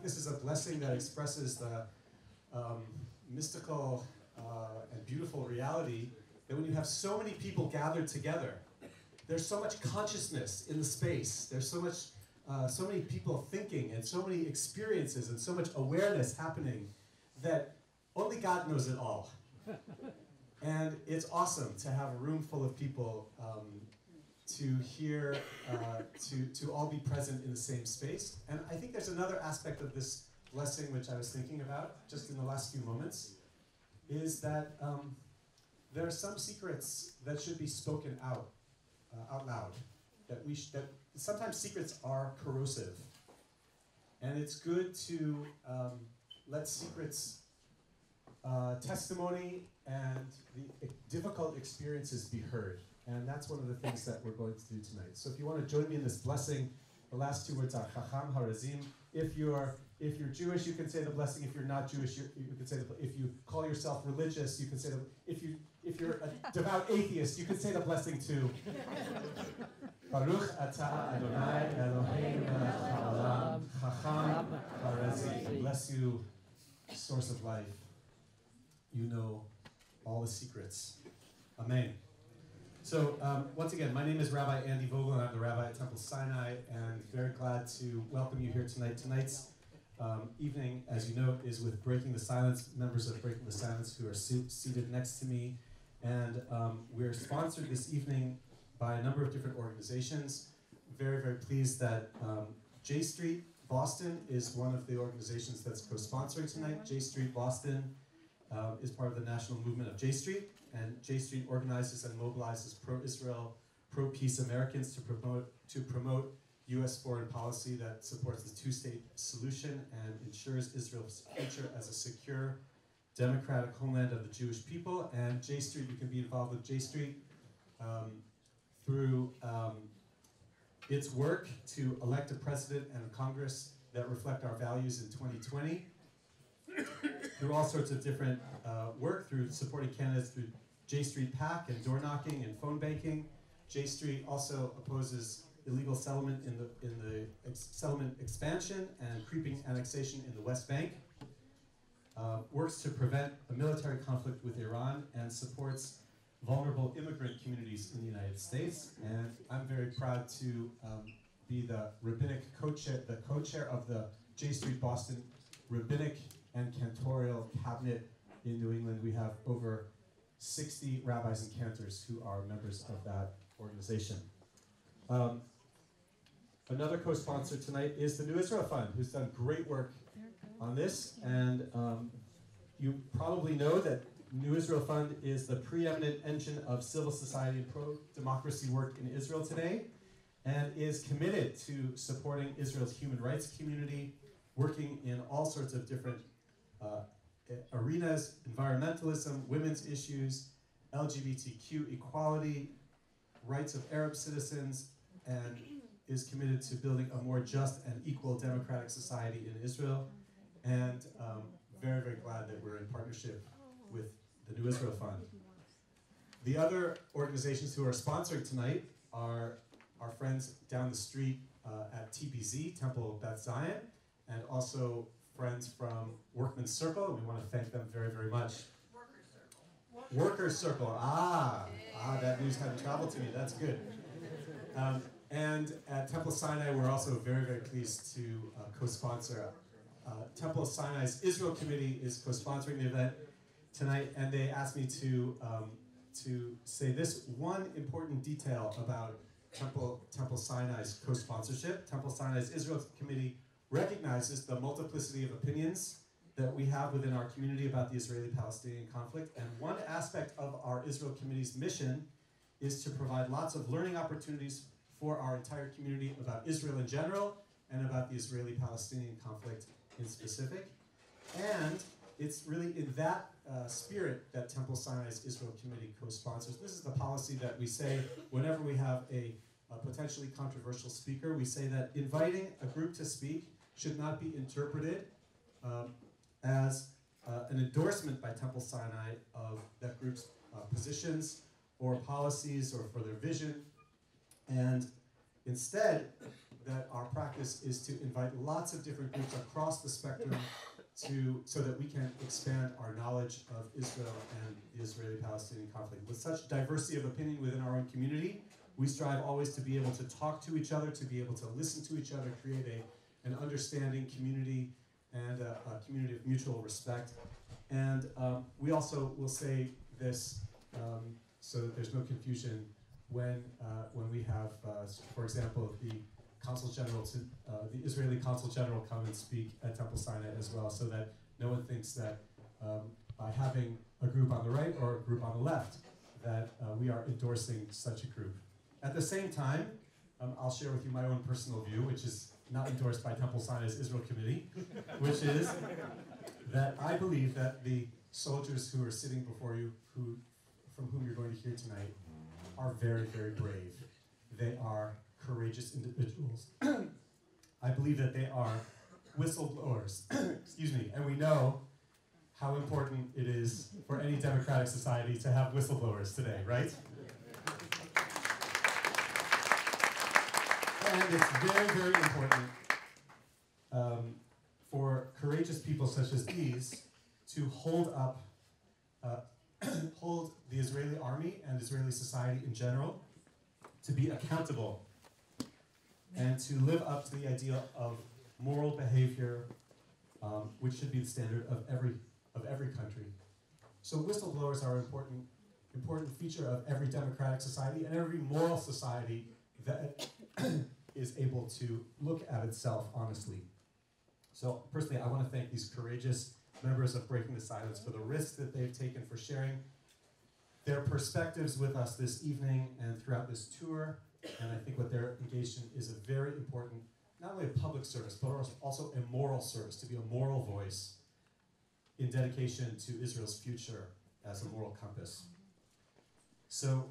think this is a blessing that expresses the mystical and beautiful reality that when you have so many people gathered together, there's so much consciousness in the space. There's so many people thinking and so many experiences and so much awareness happening that only God knows it all. And it's awesome to have a room full of people to hear, to all be present in the same space. And I think there's another aspect of this blessing which I was thinking about just in the last few moments, is that there are some secrets that should be spoken out loud. That sometimes secrets are corrosive. And it's good to let secrets, testimony, and the difficult experiences be heard. And that's one of the things that we're going to do tonight. So if you want to join me in this blessing, the last two words are Chacham Harazim. If you're Jewish, you can say the blessing. If you're not Jewish, you can say the. If you call yourself religious, you can say the. If you're a devout atheist, you can say the blessing too. Baruch atah Adonai Eloheinu melech haolam Chacham Harazim. Bless you, source of life. You know all the secrets. Amen. So once again, my name is Rabbi Andy Vogel, and I'm the rabbi at Temple Sinai, and very glad to welcome you here tonight. Tonight's evening, as you know, is with Breaking the Silence, members of Breaking the Silence who are seated next to me. And we're sponsored this evening by a number of different organizations. Very, very pleased that J Street Boston is one of the organizations that's co-sponsoring tonight. J Street Boston is part of the national movement of J Street, and J Street organizes and mobilizes pro-Israel, pro-peace Americans to promote U.S. foreign policy that supports the two-state solution and ensures Israel's future as a secure, democratic homeland of the Jewish people. And J Street, you can be involved with J Street through its work to elect a president and a Congress that reflect our values in 2020. Through all sorts of different work, through supporting candidates through J Street PAC and door knocking and phone banking. J Street also opposes illegal settlement in the settlement expansion and creeping annexation in the West Bank. Works to prevent a military conflict with Iran and supports vulnerable immigrant communities in the United States. And I'm very proud to be the rabbinic co-chair of the J Street Boston Rabbinic and Cantorial Cabinet in New England. We have over 60 rabbis and cantors who are members of that organization. Another co-sponsor tonight is the New Israel Fund, who's done great work on this. And you probably know that New Israel Fund is the preeminent engine of civil society and pro-democracy work in Israel today, and is committed to supporting Israel's human rights community, working in all sorts of different arenas: environmentalism, women's issues, LGBTQ equality, rights of Arab citizens, and is committed to building a more just and equal democratic society in Israel. And very, very glad that we're in partnership with the New Israel Fund. The other organizations who are sponsoring tonight are our friends down the street at TBZ, Temple Beth Zion, and also friends from Workman's Circle, and we want to thank them very, very much. Workers' Circle. Workers' Circle, that news hadn't traveled to me, that's good. And at Temple Sinai, we're also very, very pleased to co-sponsor. Temple Sinai's Israel Committee is co-sponsoring the event tonight, and they asked me to say this one important detail about Temple Sinai's co-sponsorship. Temple Sinai's Israel Committee recognizes the multiplicity of opinions that we have within our community about the Israeli-Palestinian conflict, and one aspect of our Israel Committee's mission is to provide lots of learning opportunities for our entire community about Israel in general and about the Israeli-Palestinian conflict in specific. And it's really in that spirit that Temple Sinai's Israel Committee co-sponsors. This is the policy that we say whenever we have a potentially controversial speaker, we say that inviting a group to speak should not be interpreted as an endorsement by Temple Sinai of that group's positions or policies or for their vision. And instead, that our practice is to invite lots of different groups across the spectrum so that we can expand our knowledge of Israel and the Israeli-Palestinian conflict. With such diversity of opinion within our own community, we strive always to be able to talk to each other, to be able to listen to each other, create an understanding community and a community of mutual respect. And we also will say this so that there's no confusion when we have, for example, the Consul General, the Israeli Consul General come and speak at Temple Sinai as well, so that no one thinks that by having a group on the right or a group on the left, that we are endorsing such a group. At the same time, I'll share with you my own personal view, which is not endorsed by Temple Sinai's Israel Committee, which is that I believe that the soldiers who are sitting before you, from whom you're going to hear tonight, are very, very brave. They are courageous individuals. I believe that they are whistleblowers, excuse me, and we know how important it is for any democratic society to have whistleblowers today, right? And it's very, very important for courageous people such as these to hold up, hold the Israeli army and Israeli society in general to be accountable and to live up to the ideal of moral behavior, which should be the standard of every country. So whistleblowers are an important feature of every democratic society and every moral society that is able to look at itself honestly. So personally, I want to thank these courageous members of Breaking the Silence for the risk that they've taken for sharing their perspectives with us this evening and throughout this tour. And I think what they're engaged in is a very important, not only a public service, but also a moral service, to be a moral voice in dedication to Israel's future as a moral compass. So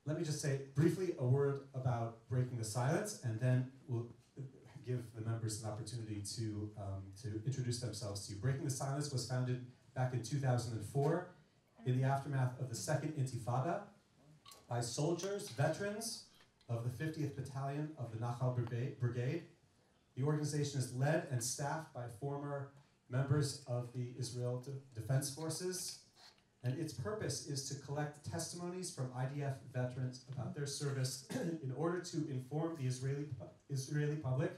let me just say briefly a word about Breaking the Silence, and then we'll give the members an opportunity to introduce themselves to you. Breaking the Silence was founded back in 2004 in the aftermath of the Second Intifada by soldiers, veterans of the 50th Battalion of the Nachal Brigade. The organization is led and staffed by former members of the Israel Defense Forces, and its purpose is to collect testimonies from IDF veterans about their service in order to inform the Israeli public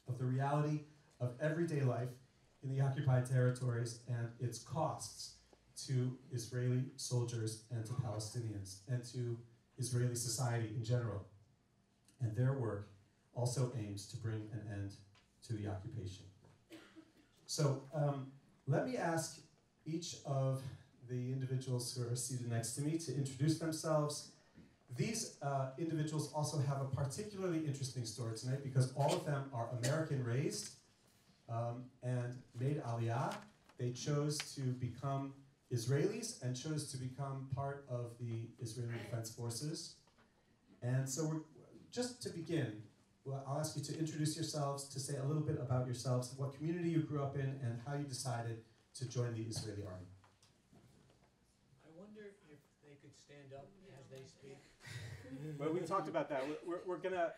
of the reality of everyday life in the occupied territories and its costs to Israeli soldiers and to Palestinians and to Israeli society in general. And their work also aims to bring an end to the occupation. So let me ask each of the individuals who are seated next to me to introduce themselves. These individuals also have a particularly interesting story tonight because all of them are American raised and made Aliyah. They chose to become Israelis and chose to become part of the Israeli Defense Forces. And so just to begin, I'll ask you to introduce yourselves, to say a little bit about yourselves, what community you grew up in, and how you decided to join the Israeli army. I wonder if they could stand up as they speak. Well, we talked about that. We're gonna,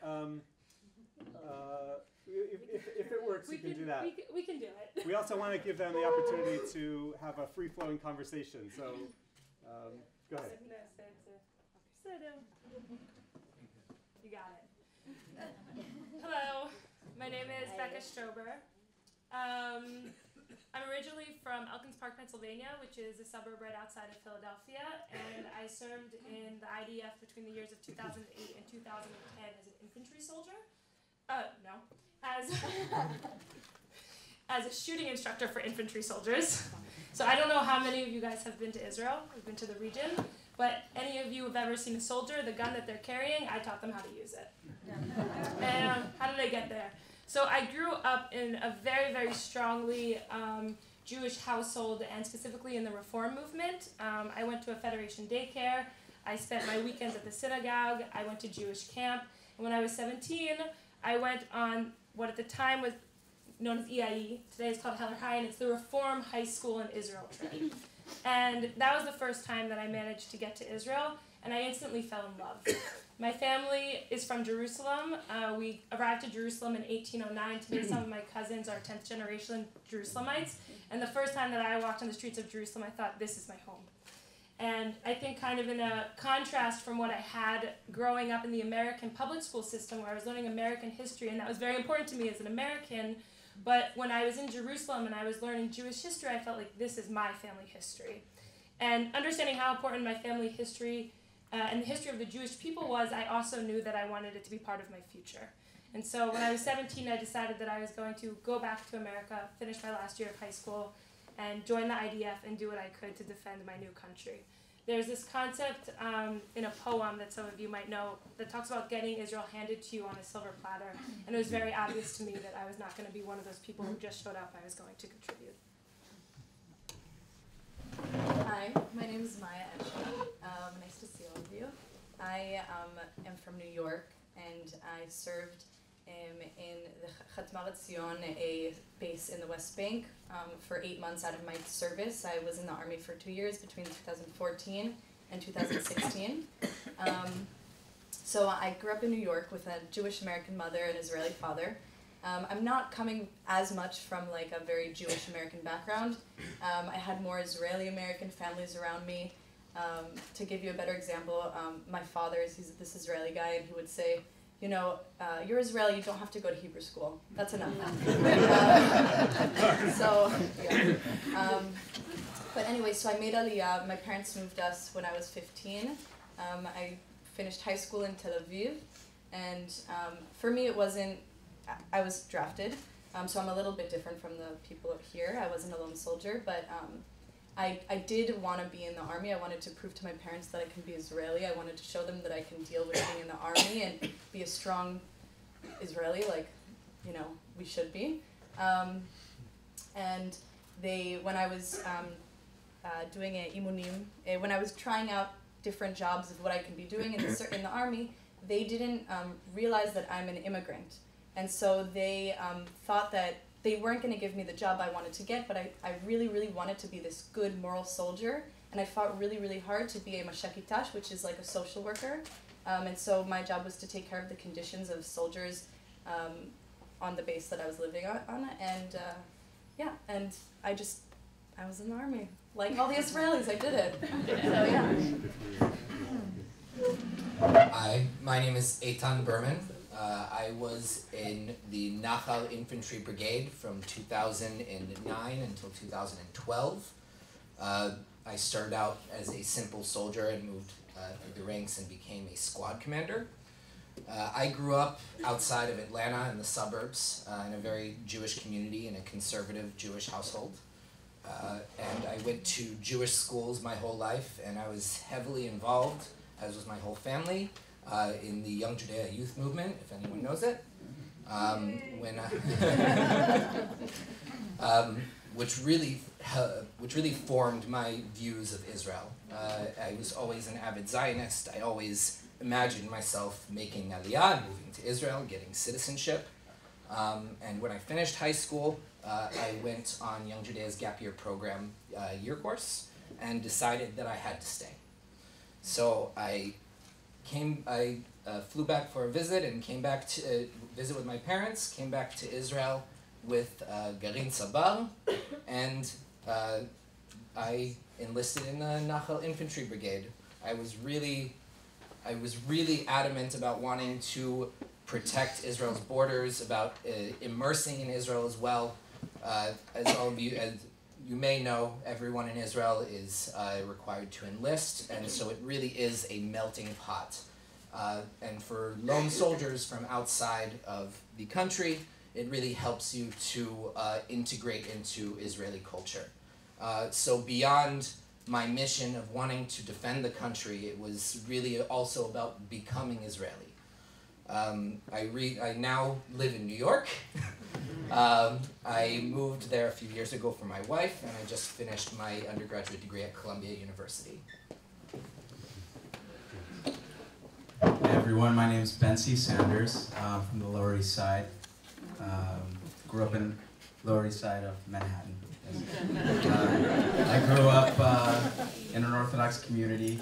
if it works, you can do that. We can do it. We also want to give them the opportunity to have a free-flowing conversation. So, go ahead. You got it. Hello, my name is Becca Strober. I'm originally from Elkins Park, Pennsylvania, which is a suburb right outside of Philadelphia, and I served in the IDF between the years of 2008 and 2010 as an infantry soldier. As a shooting instructor for infantry soldiers. So I don't know how many of you guys have been to Israel, have been to the region, but any of you have ever seen a soldier, the gun that they're carrying, I taught them how to use it. And how did they get there? So I grew up in a very, very strongly Jewish household, and specifically in the Reform movement. I went to a Federation daycare. I spent my weekends at the synagogue. I went to Jewish camp. And when I was 17, I went on what at the time was known as EIE. Today it's called Heller High, and it's the Reform High School in Israel trip. And that was the first time that I managed to get to Israel, and I instantly fell in love. My family is from Jerusalem. We arrived to Jerusalem in 1809. Today, some of my cousins are 10th generation Jerusalemites. And the first time that I walked on the streets of Jerusalem, I thought, this is my home. And I think kind of in a contrast from what I had growing up in the American public school system, where I was learning American history, and that was very important to me as an American. But when I was in Jerusalem and I was learning Jewish history, I felt like this is my family history. And understanding how important my family history and the history of the Jewish people was, I also knew that I wanted it to be part of my future. And so when I was 17, I decided that I was going to go back to America, finish my last year of high school, and join the IDF and do what I could to defend my new country. There's this concept in a poem that some of you might know that talks about getting Israel handed to you on a silver platter. And it was very obvious to me that I was not going to be one of those people who just showed up. I was going to contribute. Hi, my name is Maya Eshra. Nice to see all of you. I am from New York, and I served in the Chatmar Zion, a base in the West Bank, for 8 months out of my service. I was in the Army for 2 years, between 2014 and 2016. So I grew up in New York with a Jewish-American mother and Israeli father. I'm not coming as much from like a very Jewish-American background. I had more Israeli-American families around me. To give you a better example, my father, he's this Israeli guy, and he would say, you know, you're Israeli, you don't have to go to Hebrew school. That's enough. But anyway, so I made Aliyah. My parents moved us when I was 15. I finished high school in Tel Aviv, and for me it wasn't, I was drafted, so I'm a little bit different from the people up here. I wasn't a lone soldier, but I did want to be in the army. I wanted to prove to my parents that I can be Israeli. I wanted to show them that I can deal with being in the army and be a strong Israeli, like, you know, we should be. And when I was doing a imunim, when I was trying out different jobs of what I can be doing in the army, they didn't realize that I'm an immigrant. And so they thought that they weren't going to give me the job I wanted to get, but I really, really wanted to be this good moral soldier, and I fought really, really hard to be a mashakitash, which is like a social worker. And so my job was to take care of the conditions of soldiers on the base that I was living on, and yeah, and I was in the army. Like all the Israelis, I did it. So yeah. Hi, my name is Eitan Berman. I was in the Nachal Infantry Brigade from 2009 until 2012. I started out as a simple soldier and moved through the ranks and became a squad commander. I grew up outside of Atlanta in the suburbs in a very Jewish community in a conservative Jewish household. And I went to Jewish schools my whole life, and I was heavily involved, as was my whole family, in the Young Judea Youth Movement, if anyone knows it, which really formed my views of Israel. I was always an avid Zionist. I always imagined myself making Aliyah, moving to Israel, getting citizenship. And when I finished high school, I went on Young Judea's Gap Year program year course and decided that I had to stay. So I flew back for a visit and came back to visit with my parents, came back to Israel with Garin Sabar, and I enlisted in the Nachal Infantry Brigade. I was really adamant about wanting to protect Israel's borders, about immersing in Israel as well. As all of you, as you may know, everyone in Israel is required to enlist, and so it really is a melting pot. And for lone soldiers from outside of the country, it really helps you to integrate into Israeli culture. So beyond my mission of wanting to defend the country, it was really also about becoming Israeli. I now live in New York. I moved there a few years ago for my wife, and I just finished my undergraduate degree at Columbia University. Hey everyone, my name is Bency Sanders. I'm from the Lower East Side. Grew up in Lower East Side of Manhattan. I grew up in an Orthodox community.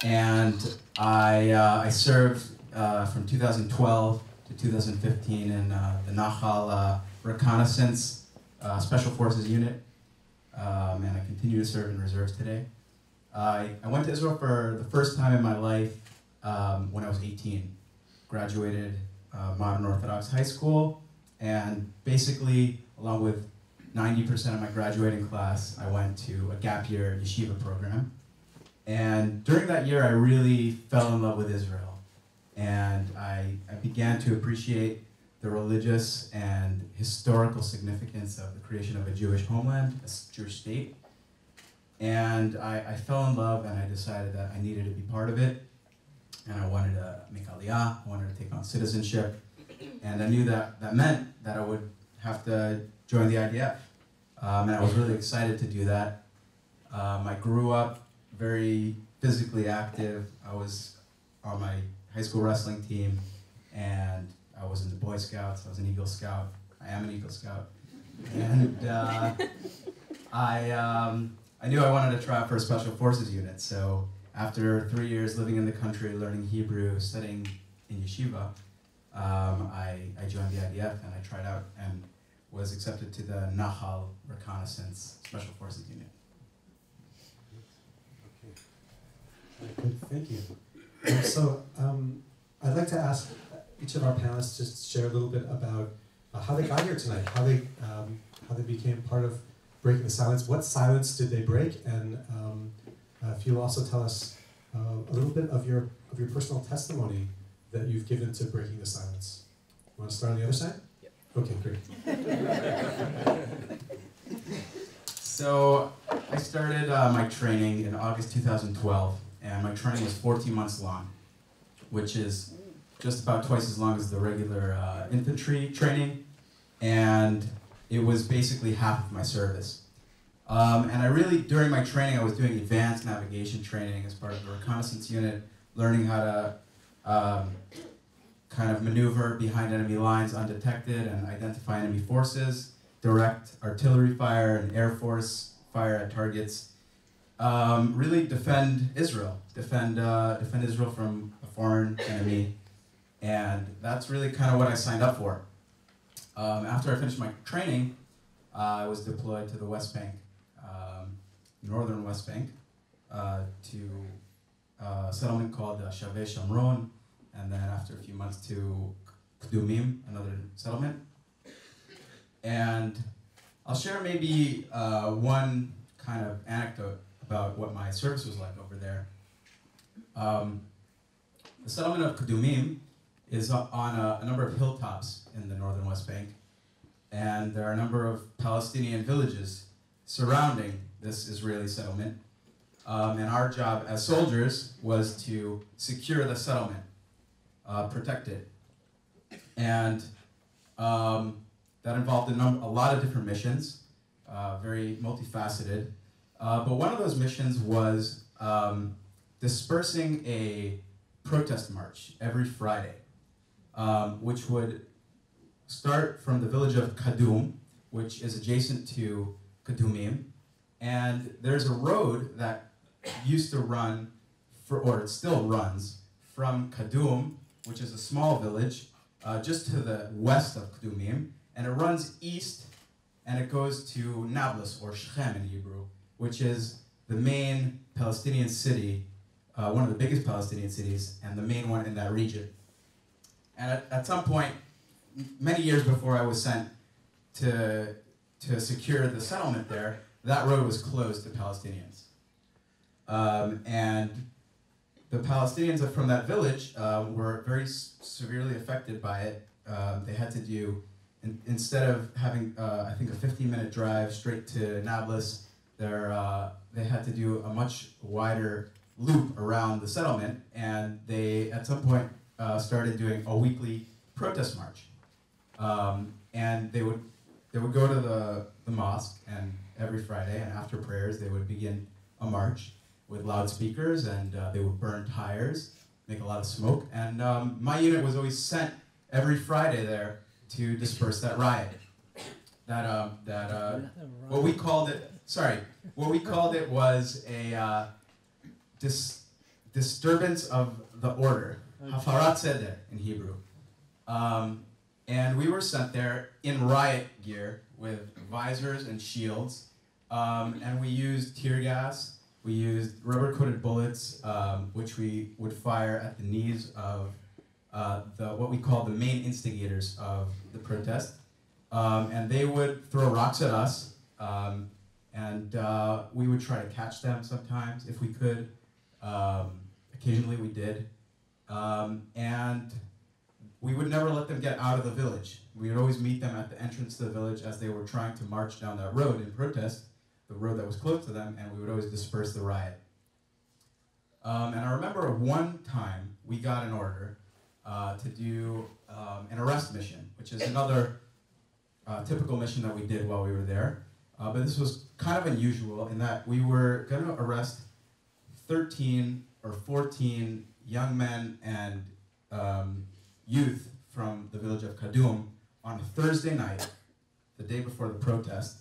And I served from 2012 to 2015 in the Nahal Reconnaissance Special Forces Unit, and I continue to serve in reserves today. I went to Israel for the first time in my life when I was 18. Graduated Modern Orthodox High School, and basically, along with 90% of my graduating class, I went to a gap year yeshiva program. And during that year, I really fell in love with Israel. And I began to appreciate the religious and historical significance of the creation of a Jewish homeland, a Jewish state. And I fell in love, and I decided that I needed to be part of it. And I wanted to make aliyah, I wanted to take on citizenship. And I knew that meant that I would have to join the IDF. And I was really excited to do that. I grew up very physically active. I was on my high school wrestling team, and I was in the Boy Scouts. I was an Eagle Scout. I am an Eagle Scout. And I knew I wanted to try out for a Special Forces unit. So after 3 years living in the country, learning Hebrew, studying in yeshiva, I joined the IDF, and I tried out and was accepted to the Nahal Reconnaissance Special Forces Unit. Good, thank you. So I'd like to ask each of our panelists just share a little bit about how they got here tonight, how they became part of breaking the silence. What silence did they break? And if you'll also tell us a little bit of your personal testimony that you've given to breaking the silence. Want to start on the other side? Yep. Okay, great. So I started my training in August 2012, and my training was 14 months long, which is just about twice as long as the regular infantry training, and it was basically half of my service. And I really, during my training, I was doing advanced navigation training as part of the reconnaissance unit, learning how to kind of maneuver behind enemy lines undetected and identify enemy forces, direct artillery fire and air force fire at targets, really defend Israel, defend Israel from a foreign enemy, and that's really kind of what I signed up for. After I finished my training, I was deployed to the West Bank, northern West Bank, to a settlement called Shaveh Shamron, and then after a few months to Kdumim, another settlement. And I'll share maybe one kind of anecdote about what my service was like over there. The settlement of Kdumim is on a number of hilltops in the northern West Bank, and there are a number of Palestinian villages surrounding this Israeli settlement. And our job as soldiers was to secure the settlement, protect it. And that involved a lot of different missions, very multifaceted. But one of those missions was dispersing a protest march every Friday, which would start from the village of Kadum, which is adjacent to Kadumim. And there's a road that used to run, or it still runs, from Kadum, which is a small village, just to the west of Kadumim, and it runs east, and it goes to Nablus, or Shechem in Hebrew, which is the main Palestinian city, one of the biggest Palestinian cities, and the main one in that region. And at some point, many years before I was sent to secure the settlement there, that road was closed to Palestinians. And the Palestinians from that village were very severely affected by it. They had to do, instead of having, I think, a 15-minute drive straight to Nablus, they had to do a much wider loop around the settlement, and they, at some point, started doing a weekly protest march. And they would go to the mosque, and every Friday, and after prayers, they would begin a march with loudspeakers, and they would burn tires, make a lot of smoke. And my unit was always sent every Friday there to disperse that riot. What we called it was a disturbance of the order, hafarat seder in Hebrew. And we were sent there in riot gear with visors and shields, and we used tear gas. We used rubber-coated bullets, which we would fire at the knees of what we call the main instigators of the protest. And they would throw rocks at us, and we would try to catch them sometimes if we could. Occasionally we did. And we would never let them get out of the village. We would always meet them at the entrance to the village as they were trying to march down that road in protest, the road that was close to them, and we would always disperse the riot. And I remember one time we got an order to do an arrest mission, which is another typical mission that we did while we were there. But this was kind of unusual in that we were going to arrest 13 or 14 young men and youth from the village of Kadum on a Thursday night, the day before the protest.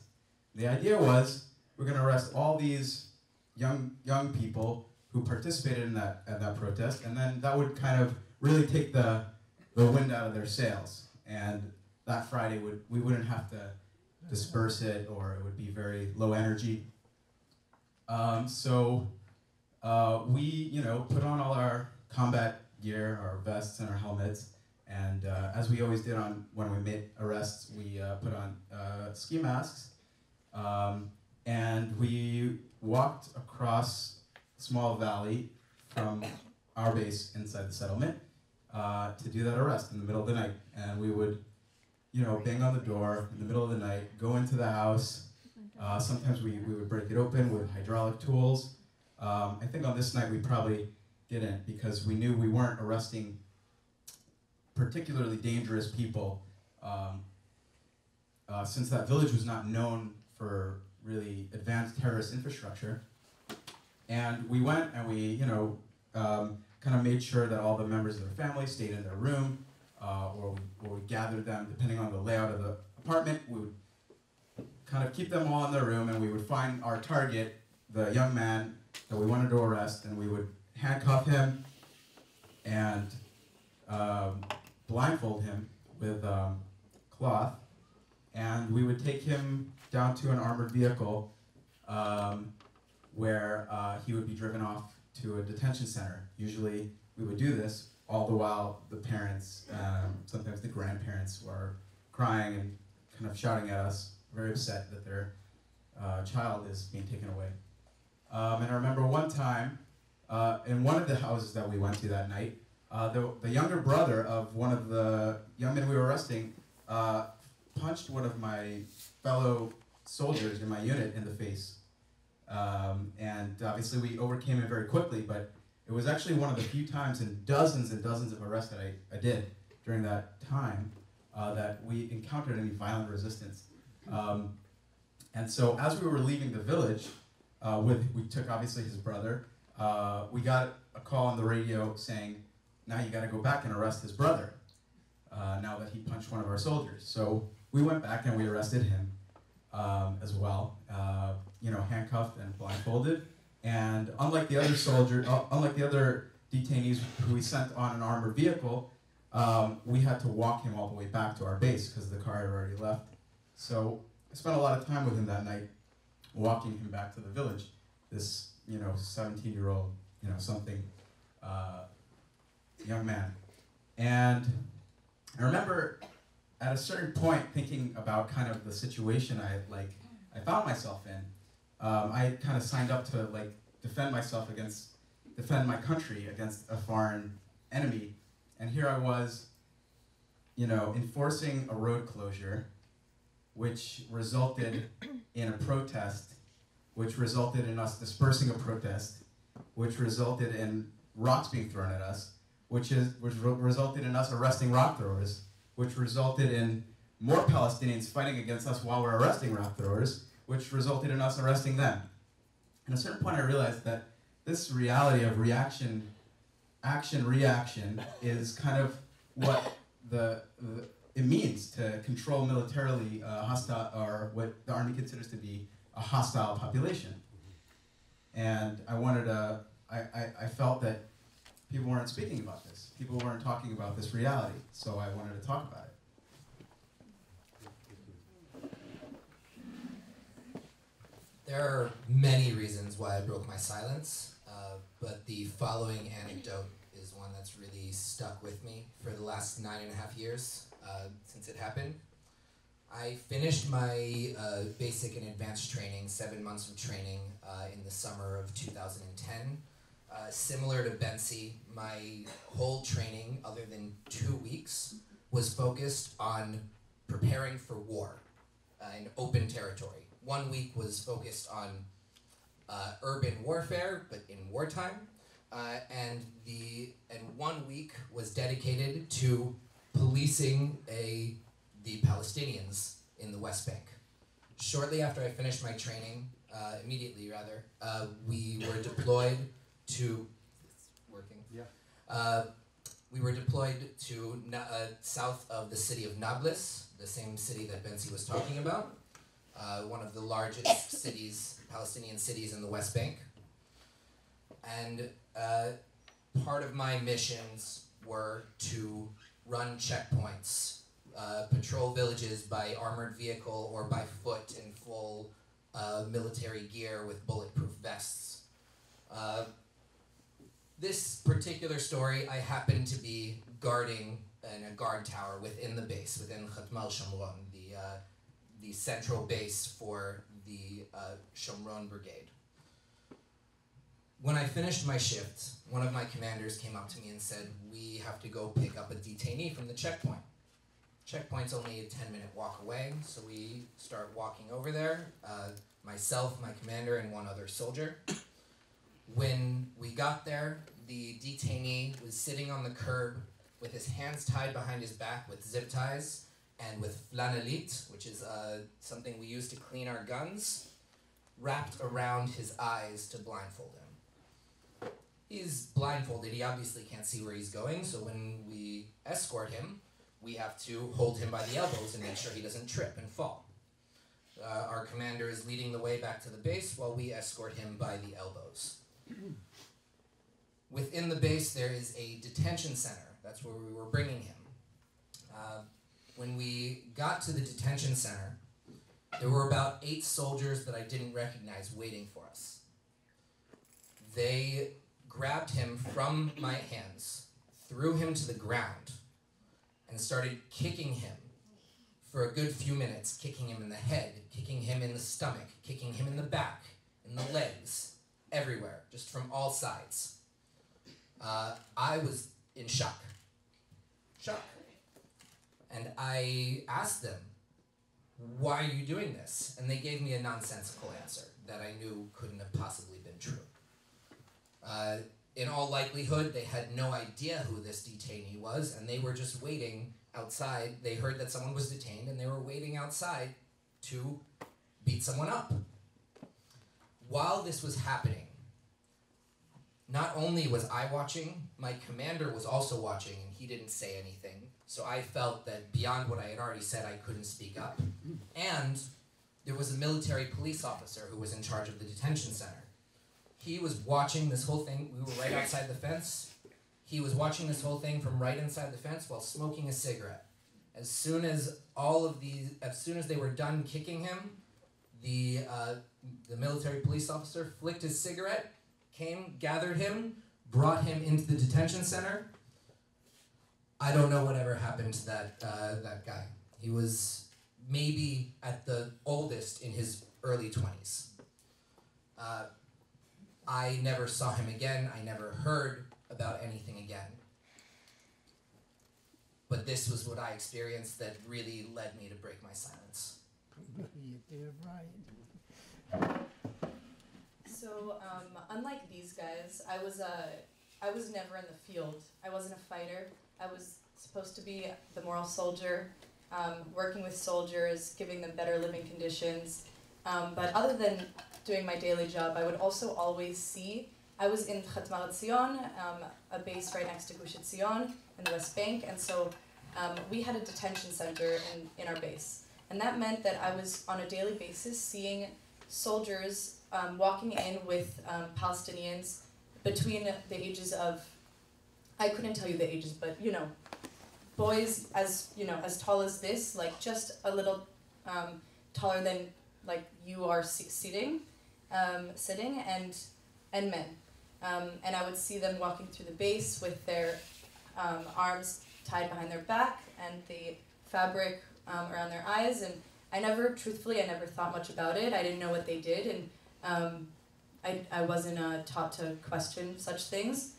The idea was we're going to arrest all these young people who participated in that protest, and then that would kind of really take the wind out of their sails. And that Friday we wouldn't have to disperse it, or it would be very low energy. So we put on all our combat gear, our vests and our helmets, and as we always did when we made arrests, we put on ski masks, and we walked across a small valley from our base inside the settlement to do that arrest in the middle of the night. And we would, bang on the door in the middle of the night, go into the house. Sometimes we would break it open with hydraulic tools. I think on this night we probably didn't, because we knew we weren't arresting particularly dangerous people, since that village was not known for really advanced terrorist infrastructure. And we went and we, kind of made sure that all the members of their family stayed in their room, or we gathered them, depending on the layout of the apartment. We would kind of keep them all in their room, and we would find our target, the young man that we wanted to arrest, and we would handcuff him and blindfold him with cloth, and we would take him down to an armored vehicle where he would be driven off to a detention center. Usually we would do this all the while the parents, sometimes the grandparents, were crying and kind of shouting at us, very upset that their child is being taken away. And I remember one time, in one of the houses that we went to that night, the younger brother of one of the young men we were arresting punched one of my fellow soldiers in my unit in the face. And obviously we overcame it very quickly, but it was actually one of the few times in dozens and dozens of arrests that I did during that time that we encountered any violent resistance. And so as we were leaving the village, we took obviously his brother, we got a call on the radio saying, now you gotta go back and arrest his brother, now that he punched one of our soldiers. So we went back and we arrested him as well, handcuffed and blindfolded. And unlike the other detainees who we sent on an armored vehicle, we had to walk him all the way back to our base because the car had already left. So I spent a lot of time with him that night, walking him back to the village. This, 17-year-old, young man. And I remember at a certain point thinking about kind of the situation I found myself in. I kind of signed up to defend my country against a foreign enemy. And here I was, enforcing a road closure, which resulted in a protest, which resulted in us dispersing a protest, which resulted in rocks being thrown at us, which resulted in us arresting rock throwers, which resulted in more Palestinians fighting against us while we're arresting rock throwers, which resulted in us arresting them. At a certain point I realized that this reality of reaction, action, reaction is kind of what it means to control militarily hostile, or what the army considers to be a hostile population. And I I felt that people weren't speaking about this. People weren't talking about this reality, so I wanted to talk about it. There are many reasons why I broke my silence, but the following anecdote is one that's really stuck with me for the last 9.5 years since it happened. I finished my basic and advanced training, 7 months of training in the summer of 2010. Similar to Bensi, my whole training, other than 2 weeks, was focused on preparing for war in open territory. 1 week was focused on urban warfare, but in wartime, and 1 week was dedicated to policing the Palestinians in the West Bank. Shortly after I finished my training, immediately rather, we were deployed to we were deployed to south of the city of Nablus, the same city that Bensi was talking about, one of the largest cities, Palestinian cities in the West Bank. And part of my missions were to run checkpoints, patrol villages by armored vehicle or by foot in full military gear with bulletproof vests. This particular story, I happened to be guarding in a guard tower within the base, within Khatmal Shomron, the central base for the Shomron Brigade. When I finished my shift, one of my commanders came up to me and said, "We have to go pick up a detainee from the checkpoint." Checkpoint's only a 10-minute walk away, so we start walking over there, myself, my commander, and one other soldier. When we got there, the detainee was sitting on the curb with his hands tied behind his back with zip ties and with flanelit, which is something we use to clean our guns, wrapped around his eyes to blindfold him. He's blindfolded, he obviously can't see where he's going, so when we escort him, we have to hold him by the elbows and make sure he doesn't trip and fall. Our commander is leading the way back to the base while we escort him by the elbows. Within the base, there is a detention center. That's where we were bringing him. When we got to the detention center, there were about 8 soldiers that I didn't recognize waiting for us. They grabbed him from my hands, threw him to the ground, and started kicking him for a good few minutes, kicking him in the head, kicking him in the stomach, kicking him in the back, in the legs, everywhere, just from all sides. I was in shock. And I asked them, "Why are you doing this?" And they gave me a nonsensical answer that I knew couldn't have possibly been true. In all likelihood, they had no idea who this detainee was, and they were just waiting outside. They heard that someone was detained, and they were waiting outside to beat someone up. While this was happening, not only was I watching, my commander was also watching, and he didn't say anything. So I felt that beyond what I had already said, I couldn't speak up. And there was a military police officer who was in charge of the detention center. He was watching this whole thing. We were right outside the fence. He was watching this whole thing from right inside the fence while smoking a cigarette. As soon as they were done kicking him, the military police officer flicked his cigarette, came, gathered him, brought him into the detention center. I don't know whatever happened to that guy. He was maybe at the oldest in his early 20s. I never saw him again. I never heard about anything again. But this was what I experienced that really led me to break my silence. You did right. So, unlike these guys, I was never in the field. I wasn't a fighter. I was supposed to be the moral soldier, working with soldiers, giving them better living conditions. But other than doing my daily job, I would also always see, I was in Khatmal Zion, a base right next to Gush Etzion in the West Bank, and so we had a detention center in our base. And that meant that I was on a daily basis seeing soldiers walking in with Palestinians between the ages of, I couldn't tell you the ages, but boys as tall as this, like just a little taller than like you are sitting, and men. And I would see them walking through the base with their arms tied behind their back and the fabric around their eyes. And I never thought much about it. I didn't know what they did, and I wasn't taught to question such things.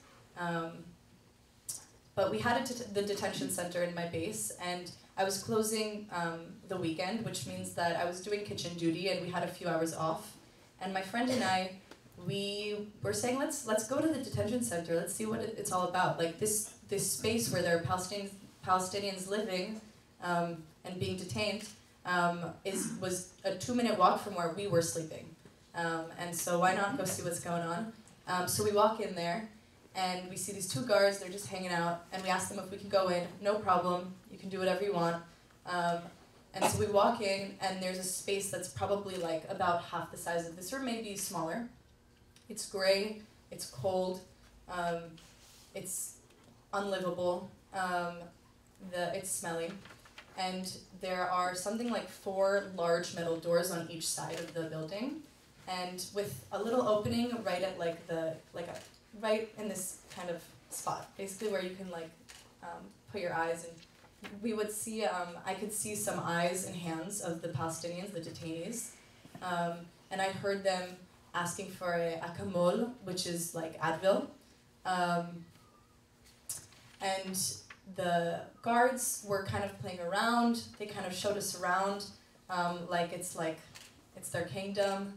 But we had the detention center in my base, and I was closing the weekend, which means that I was doing kitchen duty, and we had a few hours off. And my friend and I, we were saying, let's go to the detention center. Let's see what it's all about. Like this space where there are Palestinians living and being detained was a 2-minute walk from where we were sleeping. And so why not go see what's going on? So we walk in there, and we see these 2 guards. They're just hanging out, and we ask them if we can go in. No problem. You can do whatever you want. And so we walk in, and there's a space that's probably like about half the size of this, or maybe smaller. It's gray, it's cold, it's unlivable, it's smelly, and there are something like 4 large metal doors on each side of the building, and with a little opening right at right in this kind of spot, basically where you can put your eyes, and we would see, I could see some eyes and hands of the Palestinians, the detainees, and I heard them asking for a akamol, which is like Advil, and the guards were kind of playing around. They kind of showed us around, like it's their kingdom.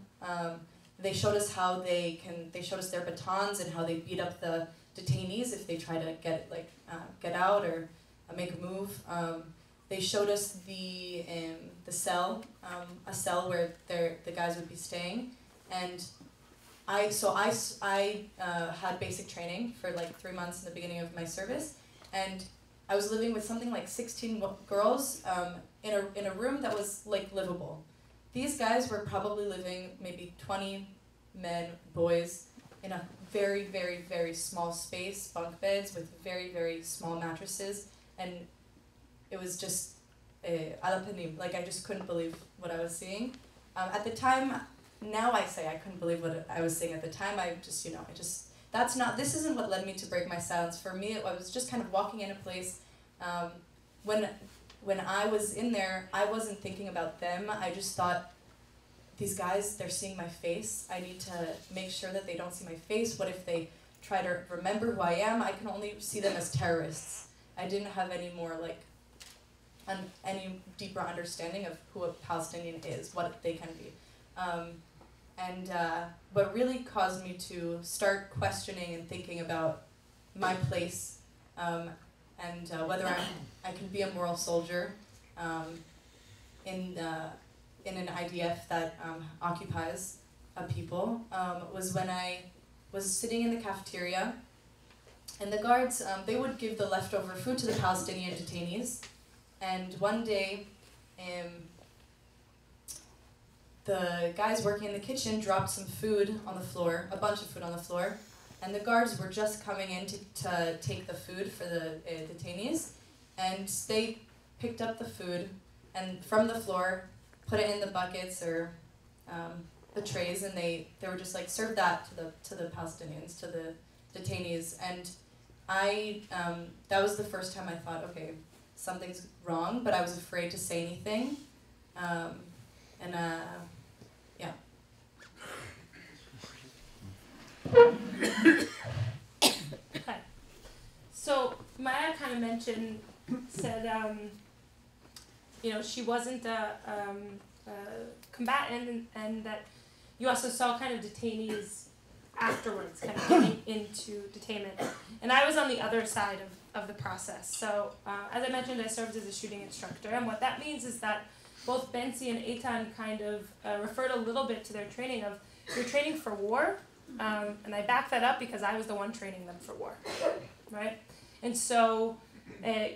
They showed us how they showed us their batons and how they beat up the detainees if they try to get out or make a move. They showed us the cell, a cell where the guys would be staying, and I had basic training for like 3 months in the beginning of my service, and I was living with something like 16 girls in a room that was like livable. These guys were probably living, maybe 20 men, boys, in a very, very, very small space, bunk beds with very, very small mattresses, and it was just alapanim. Like I just couldn't believe what I was seeing. At the time, now I say I couldn't believe what I was seeing at the time. This isn't what led me to break my silence. For me, I was just kind of walking in a place. When I was in there, I wasn't thinking about them. I just thought, these guys, they're seeing my face. I need to make sure that they don't see my face. What if they try to remember who I am? I can only see them as terrorists. I didn't have any more any deeper understanding of who a Palestinian is, what they can be. What really caused me to start questioning and thinking about my place, and whether I can be a moral soldier in an IDF that occupies a people, was when I was sitting in the cafeteria, and the guards, they would give the leftover food to the Palestinian detainees, and one day, the guys working in the kitchen dropped some food on the floor, a bunch of food on the floor, and the guards were just coming in to take the food for the detainees, and they picked up the food and from the floor, put it in the buckets or the trays, and they were just like, serve that to the Palestinians, to the detainees, and that was the first time I thought, okay, something's wrong, but I was afraid to say anything, yeah. Hi. So Maya kind of said, she wasn't a combatant, and that you also saw kind of detainees afterwards, kind of getting into detainment. And I was on the other side of the process. So as I mentioned, I served as a shooting instructor, and what that means is that both Bensi and Eitan kind of referred a little bit to their training of, you're training for war, and I back that up because I was the one training them for war, right? And so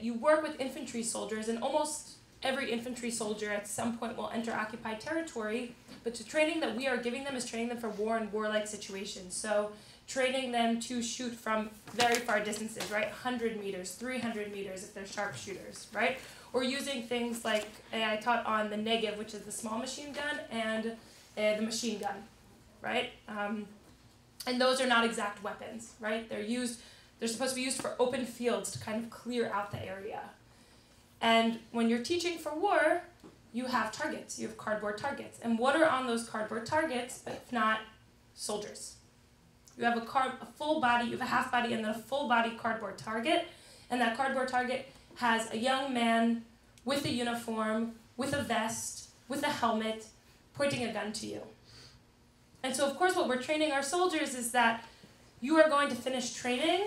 you work with infantry soldiers, and almost every infantry soldier at some point will enter occupied territory, but the training that we are giving them is training them for war and warlike situations. So training them to shoot from very far distances, right? 100 meters, 300 meters if they're sharpshooters, right? Or using things like I taught on the Negev, which is the small machine gun, and the machine gun, right? And those are not exact weapons, right? They're supposed to be used for open fields to kind of clear out the area. And when you're teaching for war, you have targets, you have cardboard targets. And what are on those cardboard targets, if not soldiers? You have a full body, you have a half body and then a full body cardboard target, and that cardboard target has a young man with a uniform, with a vest, with a helmet, pointing a gun to you. And so of course what we're training our soldiers is that you are going to finish training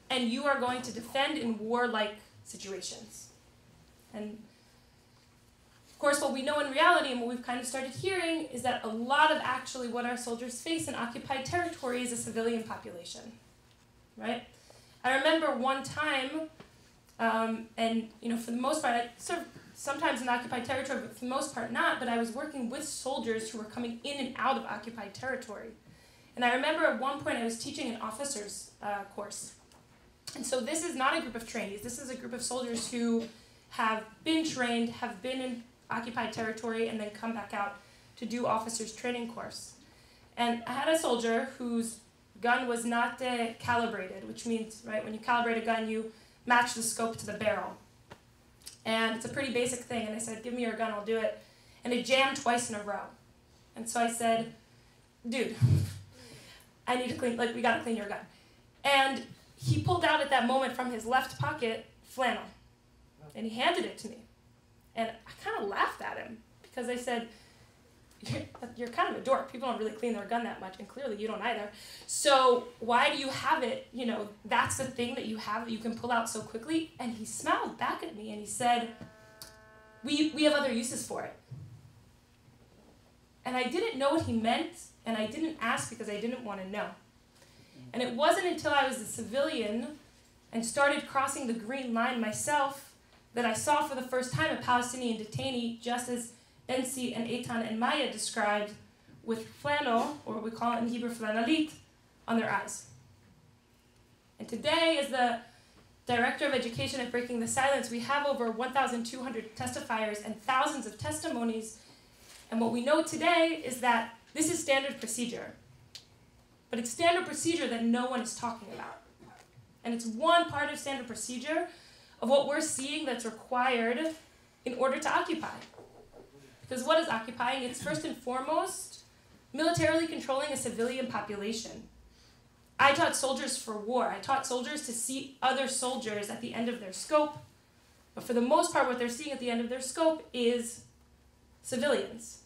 and you are going to defend in warlike situations. And of course what we know in reality and what we've kind of started hearing is that a lot of actually what our soldiers face in occupied territory is a civilian population, right? I remember one time, and for the most part, I served sometimes in occupied territory, but for the most part not, but I was working with soldiers who were coming in and out of occupied territory. And I remember at one point I was teaching an officer's course. And so this is not a group of trainees, this is a group of soldiers who have been trained, have been in occupied territory, and then come back out to do officers' training course. And I had a soldier whose gun was not calibrated, which means, right, when you calibrate a gun, you match the scope to the barrel. And it's a pretty basic thing, and I said, give me your gun, I'll do it. And it jammed twice in a row. And so I said, dude, I need to clean, we gotta clean your gun. And he pulled out at that moment from his left pocket flannel, and he handed it to me. And I kind of laughed at him, because I said, you're kind of a dork. People don't really clean their gun that much, and clearly you don't either. So why do you have it, that's the thing that you have that you can pull out so quickly? And he smiled back at me and he said, we have other uses for it. And I didn't know what he meant, and I didn't ask because I didn't want to know. And it wasn't until I was a civilian and started crossing the green line myself that I saw for the first time a Palestinian detainee, just as Ensi and Eitan and Maya described, with flannel, or what we call it in Hebrew flanalit, on their eyes. And today, as the Director of Education at Breaking the Silence, we have over 1,200 testifiers and thousands of testimonies. And what we know today is that this is standard procedure. But it's standard procedure that no one is talking about. And it's one part of standard procedure of what we're seeing that's required in order to occupy. Because what is occupying? It's first and foremost militarily controlling a civilian population. I taught soldiers for war. I taught soldiers to see other soldiers at the end of their scope. But for the most part, what they're seeing at the end of their scope is civilians,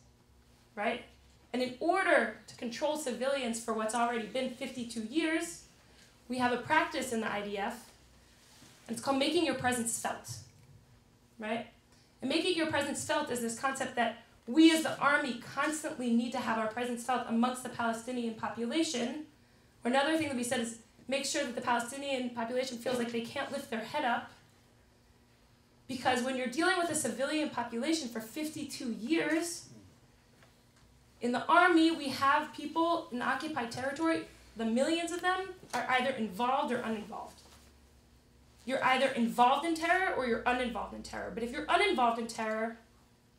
right? And in order to control civilians for what's already been 52 years, we have a practice in the IDF, and it's called making your presence felt, right? And making your presence felt is this concept that we as the army constantly need to have our presence felt amongst the Palestinian population. Or another thing that we said is make sure that the Palestinian population feels like they can't lift their head up. Because when you're dealing with a civilian population for 52 years, in the army we have people in occupied territory, the millions of them are either involved or uninvolved. You're either involved in terror or you're uninvolved in terror. But if you're uninvolved in terror,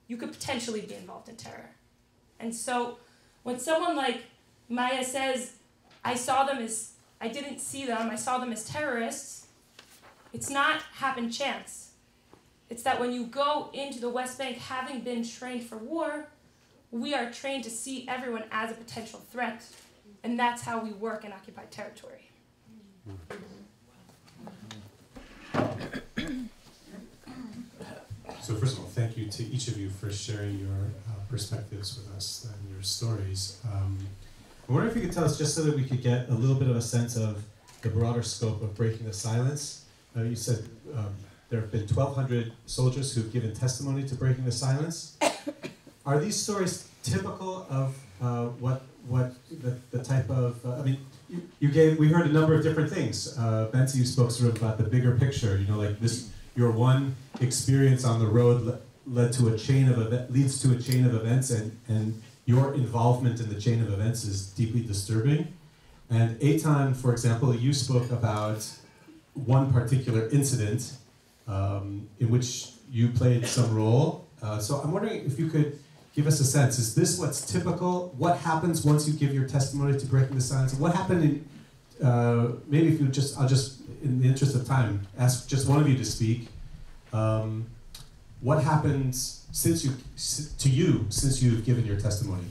you could potentially be involved in terror. And so when someone like Maya says, I didn't see them, I saw them as terrorists, it's not happen chance. It's that when you go into the West Bank having been trained for war, we are trained to see everyone as a potential threat. And that's how we work in occupied territory. So first of all, thank you to each of you for sharing your perspectives with us and your stories. I wonder if you could tell us, just so that we could get a little bit of a sense of the broader scope of Breaking the Silence. You said there have been 1,200 soldiers who've given testimony to Breaking the Silence. Are these stories typical of what the type of, we heard a number of different things. Benzi, you spoke sort of about the bigger picture, like this, your one experience on the road leads to a chain of events, and your involvement in the chain of events is deeply disturbing. And Eitan, for example, you spoke about one particular incident in which you played some role. So I'm wondering if you could give us a sense. Is this what's typical? What happens once you give your testimony to breaking the silence? What happened in, maybe if you just, I'll just, in the interest of time, ask just one of you to speak. What happens since you've given your testimony?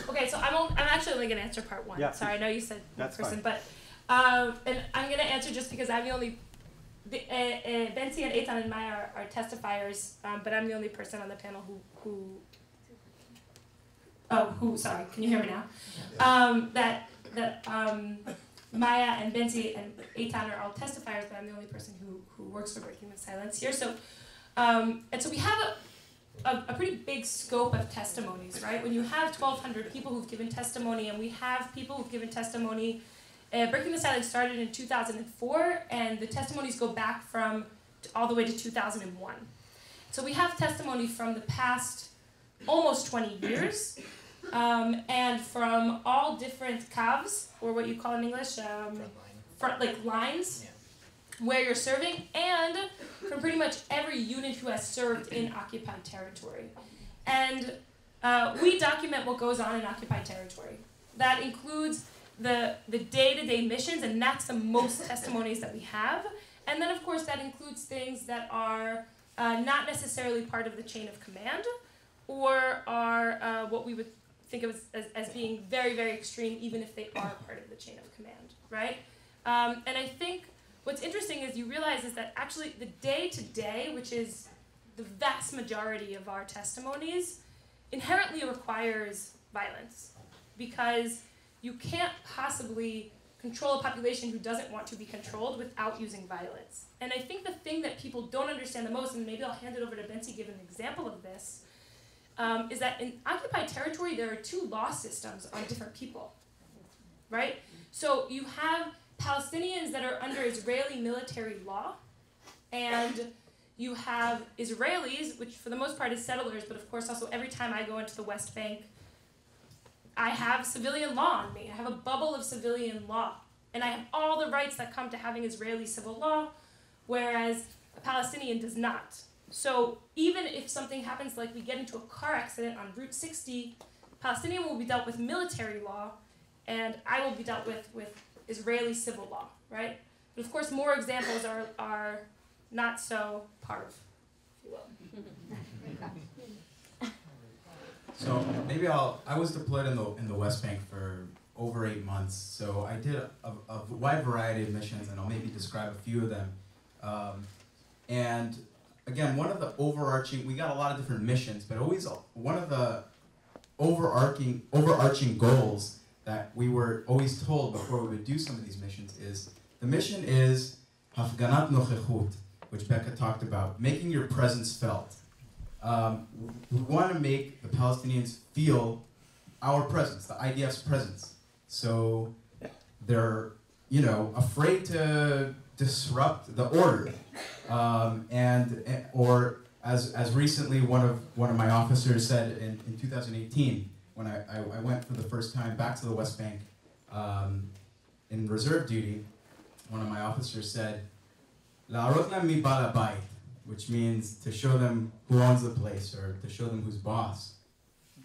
Okay, so I'm actually only gonna answer part one. Yeah. Sorry, I know you said That's person, fine. but and I'm gonna answer just because I'm the only. Benzi and Eitan and Maya are testifiers, but I'm the only person on the panel who sorry, can you hear me now? Maya and Benzi and Eitan are all testifiers, but I'm the only person who works for Breaking the Silence here. So, and so we have a pretty big scope of testimonies, right? When you have 1,200 people who've given testimony, and we have people who've given testimony. Breaking the Silence started in 2004, and the testimonies go back from all the way to 2001. So we have testimony from the past almost 20 years, and from all different kavs, or what you call in English, lines, where you're serving, and from pretty much every unit who has served in occupied territory. And we document what goes on in occupied territory. That includes the day-to-day missions, and that's the most testimonies that we have. And then, of course, that includes things that are not necessarily part of the chain of command, or are what we would think of as being very, very extreme, even if they are part of the chain of command, right? And I think what's interesting is you realize is that actually the day-to-day, which is the vast majority of our testimonies, inherently requires violence, because you can't possibly control a population who doesn't want to be controlled without using violence. And I think the thing that people don't understand the most, and maybe I'll hand it over to Benzi to give an example of this, is that in occupied territory, there are two law systems on different people, right? So you have Palestinians that are under Israeli military law, and you have Israelis, which for the most part is settlers, but of course also every time I go into the West Bank, I have civilian law on me. I have a bubble of civilian law. And I have all the rights that come to having Israeli civil law, whereas a Palestinian does not. So even if something happens, like we get into a car accident on Route 60, Palestinian will be dealt with military law, and I will be dealt with Israeli civil law, right? But of course, more examples are not so parv, if you will. So maybe I was deployed in the West Bank for over 8 months. So I did a wide variety of missions, and I'll maybe describe a few of them. And again, one of the we got a lot of different missions, but always one of the overarching goals that we were always told before we would do some of these missions is, the mission is Hafganat Nochechut, which Becca talked about, making your presence felt. We want to make the Palestinians feel our presence, the IDF's presence. So they're, afraid to disrupt the order, or as recently one of my officers said in 2018, when I went for the first time back to the West Bank in reserve duty, one of my officers said, "La'arot lem mi bal habayit," which means to show them who owns the place, or to show them who's boss.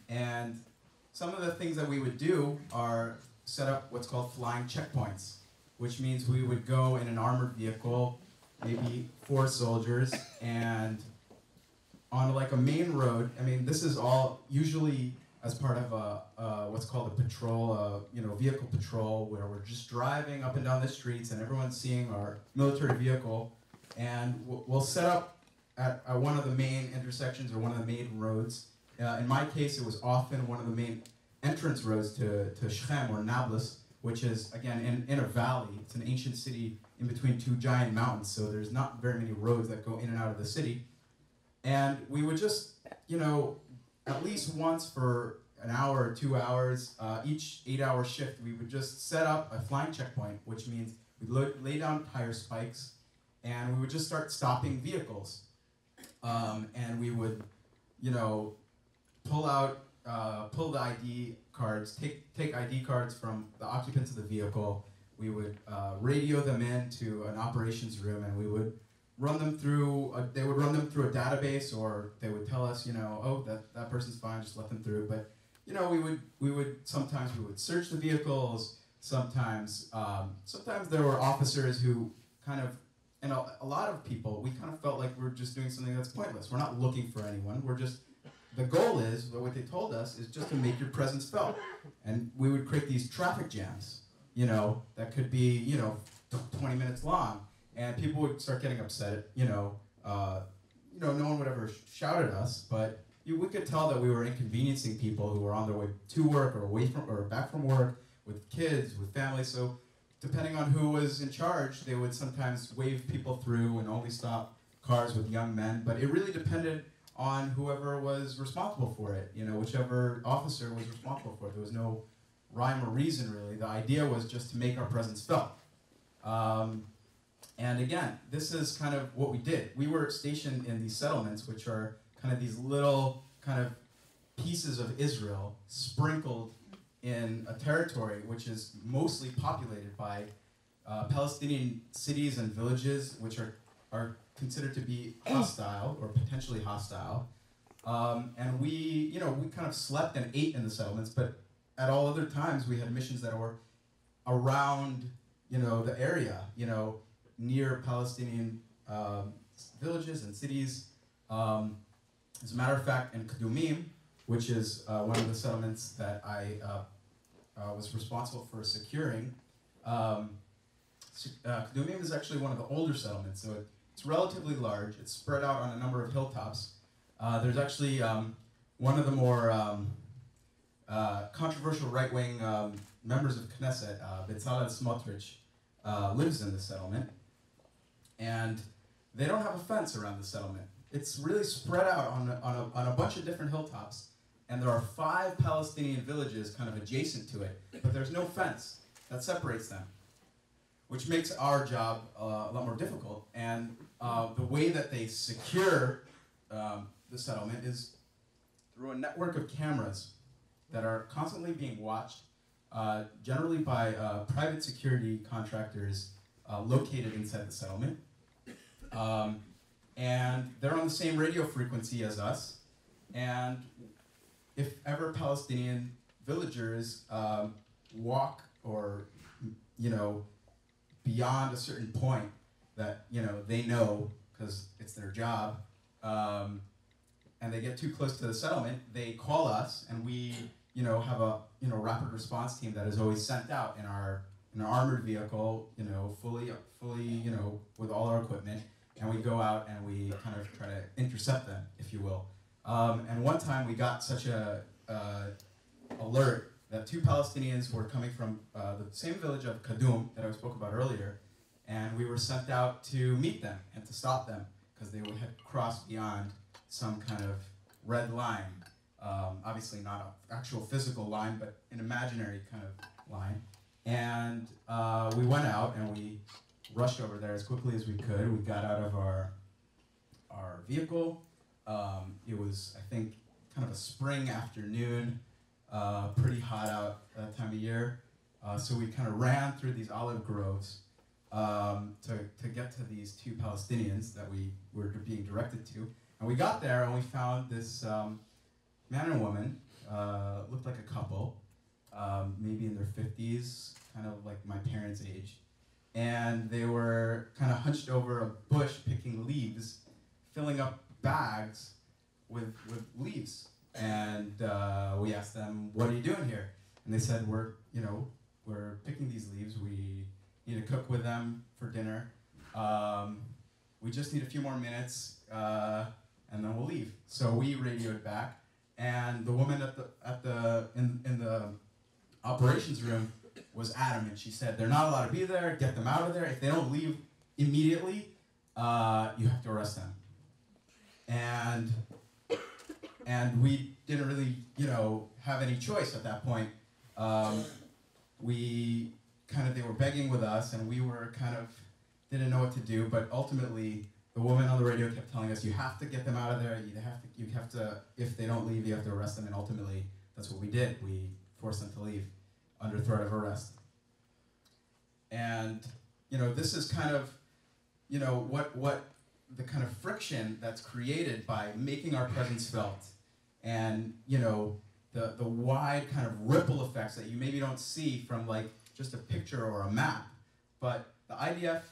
And some of the things that we would do are set up what's called flying checkpoints, which means we would go in an armored vehicle, maybe 4 soldiers, and on like a main road. I mean, this is all usually as part of what's called a patrol, vehicle patrol, where we're just driving up and down the streets and everyone's seeing our military vehicle, and we'll set up at one of the main intersections or one of the main roads. In my case, it was often one of the main entrance roads to Shechem or Nablus, which is, again, in a valley. It's an ancient city in between 2 giant mountains, so there's not very many roads that go in and out of the city. And we would just, at least once for an hour or 2 hours, each 8-hour shift, we would just set up a flying checkpoint, which means we'd lay down tire spikes, and we would just start stopping vehicles. And we would, pull the ID cards, take ID cards from the occupants of the vehicle. We would radio them into an operations room, and we would run them through. They would run them through a database, or they would tell us, oh, that person's fine, just let them through. But we would sometimes we would search the vehicles. Sometimes there were officers who kind of, and a lot of people, we kind of felt like we're just doing something that's pointless. We're not looking for anyone. The goal is, what they told us, is just to make your presence felt. And we would create these traffic jams, that could be, 20 minutes long. And people would start getting upset, no one would ever shout at us, but we could tell that we were inconveniencing people who were on their way to work or away from or back from work, with kids, with families. So depending on who was in charge, they would sometimes wave people through and only stop cars with young men. But it really depended on whoever was responsible for it, whichever officer was responsible for it. There was no rhyme or reason, really. The idea was just to make our presence felt. And again, this is kind of what we did. We were stationed in these settlements, which are kind of these little kind of pieces of Israel sprinkled in a territory which is mostly populated by Palestinian cities and villages, which are considered to be hostile or potentially hostile. And we kind of slept and ate in the settlements, but at all other times we had missions that were around, the area, near Palestinian villages and cities. As a matter of fact, in Kadumim, which is one of the settlements that I was responsible for securing, Kadumim is actually one of the older settlements, so it's relatively large. It's spread out on a number of hilltops. There's actually one of the more controversial right-wing members of Knesset, Bezalel Smotrich, lives in this settlement, and they don't have a fence around the settlement. It's really spread out on a bunch of different hilltops, and there are 5 Palestinian villages kind of adjacent to it, but there's no fence that separates them, which makes our job a lot more difficult. And the way that they secure the settlement is through a network of cameras that are constantly being watched, generally by private security contractors located inside the settlement. And they're on the same radio frequency as us. And if ever Palestinian villagers walk or, beyond a certain point that, they know, because it's their job, and they get too close to the settlement, they call us, and we, have a, rapid response team that is always sent out in our armored vehicle, fully, with all our equipment, and we go out and we kind of try to intercept them, if you will. And one time we got such a alert that 2 Palestinians were coming from the same village of Kadum that I spoke about earlier, and we were sent out to meet them and to stop them because they had crossed beyond some kind of red line. Obviously not an actual physical line, but an imaginary kind of line. And we went out and we rushed over there as quickly as we could. We got out of our vehicle. It was, I think, kind of a spring afternoon, pretty hot out that time of year. So we kind of ran through these olive groves to get to these 2 Palestinians that we were being directed to. And we got there and we found this man and woman, looked like a couple, maybe in their 50s, kind of like my parents' age. And they were kind of hunched over a bush picking leaves, filling up bags with leaves. And we asked them, "What are you doing here?" And they said, we're picking these leaves. We need to cook with them for dinner. We just need a few more minutes, and then we'll leave." So we radioed back, and the woman in the operations room was adamant. She said, "They're not allowed to be there. Get them out of there. If they don't leave immediately, you have to arrest them." And we didn't really, have any choice at that point. They were begging with us, and we were kind of didn't know what to do. But ultimately, the woman on the radio kept telling us, you have to get them out of there. You have to, if they don't leave, you have to arrest them. And ultimately, that's what we did. We forced them to leave under threat of arrest. And, this is kind of, what the kind of friction that's created by making our presence felt. And, the wide kind of ripple effects that you maybe don't see from like just a picture or a map. But the IDF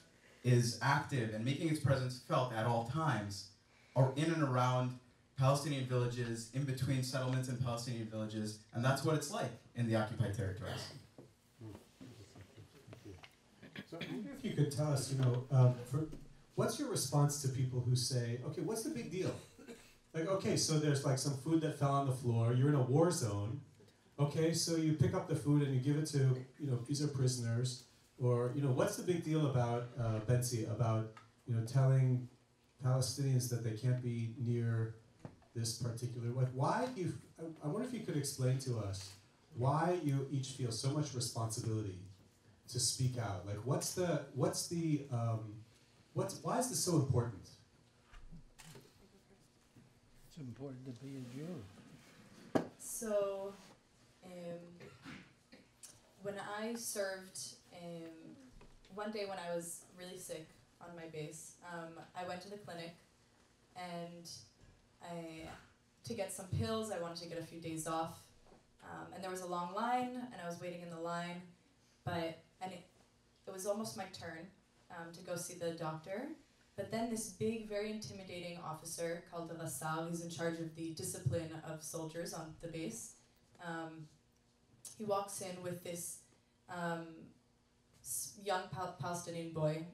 is active and making its presence felt at all times, or in and around Palestinian villages, in between settlements and Palestinian villages, and that's what it's like in the occupied territories. So I wonder if you could tell us, what's your response to people who say, okay, what's the big deal? Like, okay, so there's like some food that fell on the floor, you're in a war zone, okay, so you pick up the food and you give it to, these are prisoners, or, what's the big deal about, Betsy, about, telling Palestinians that they can't be near this particular, why do you, I wonder if you could explain to us why you each feel so much responsibility to speak out. Like, why is this so important? It's important to be a Jew. So, when I served, one day when I was really sick on my base, I went to the clinic and to get some pills. I wanted to get a few days off. And there was a long line, and I was waiting in the line, it was almost my turn to go see the doctor. But then this big, very intimidating officer called the Rassar, who's in charge of the discipline of soldiers on the base, he walks in with this young Palestinian boy.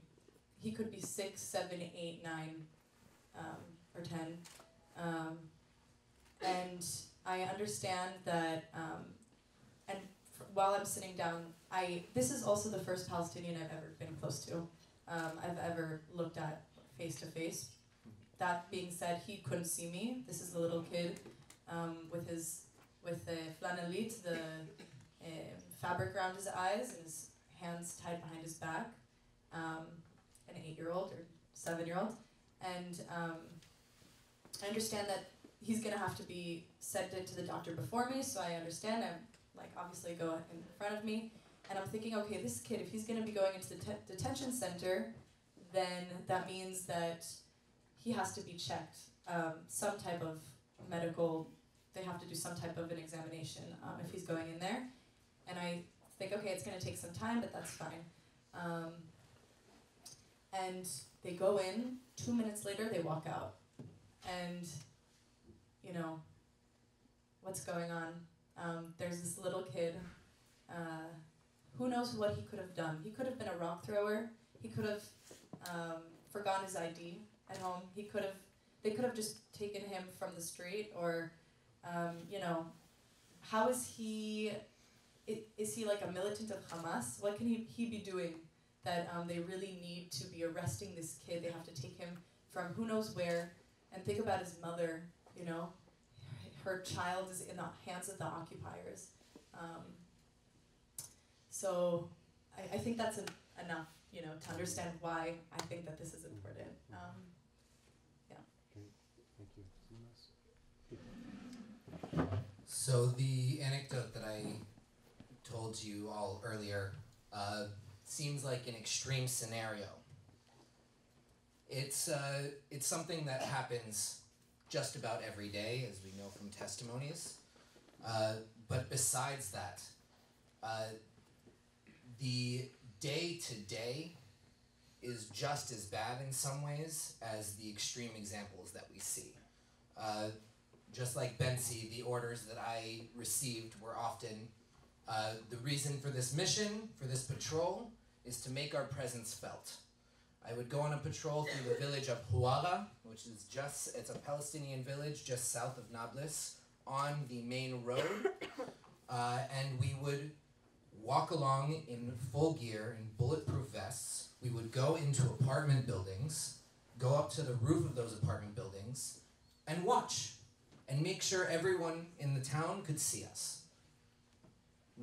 He could be 6, 7, 8, 9, or 10. And I understand that, while I'm sitting down, this is also the first Palestinian I've ever been close to, I've ever looked at face to face. That being said, he couldn't see me. This is the little kid with the flanelite, the fabric around his eyes, and his hands tied behind his back, an 8-year-old or 7-year-old. And I understand that he's gonna have to be sent to the doctor before me, so I understand. I'm obviously go in front of me, and I'm thinking, okay, this kid, if he's gonna be going into the detention center, then that means that he has to be checked. Some type of medical, they have to do some type of an examination if he's going in there. And I think, okay, it's gonna take some time, but that's fine. And they go in, 2 minutes later, they walk out. And, what's going on? There's this little kid, who knows what he could have done. He could have been a rock thrower. He could have forgotten his ID at home. They could have just taken him from the street, or, how is he like a militant of Hamas? What can he be doing that they really need to be arresting this kid? They have to take him from who knows where, and think about his mother, her child is in the hands of the occupiers. So I think that's enough, to understand why I think that this is important. Yeah. Thank you. So the anecdote that I told you all earlier seems like an extreme scenario. It's something that happens just about every day, as we know from testimonies. But besides that, the day-to-day is just as bad in some ways as the extreme examples that we see. Just like Bensi, the orders that I received were often, the reason for this mission, for this patrol, is to make our presence felt. I would go on a patrol through the village of Huara, which is it's a Palestinian village just south of Nablus, on the main road, and we would walk along in full gear, in bulletproof vests. We would go into apartment buildings, go up to the roof of those apartment buildings, and watch, and make sure everyone in the town could see us.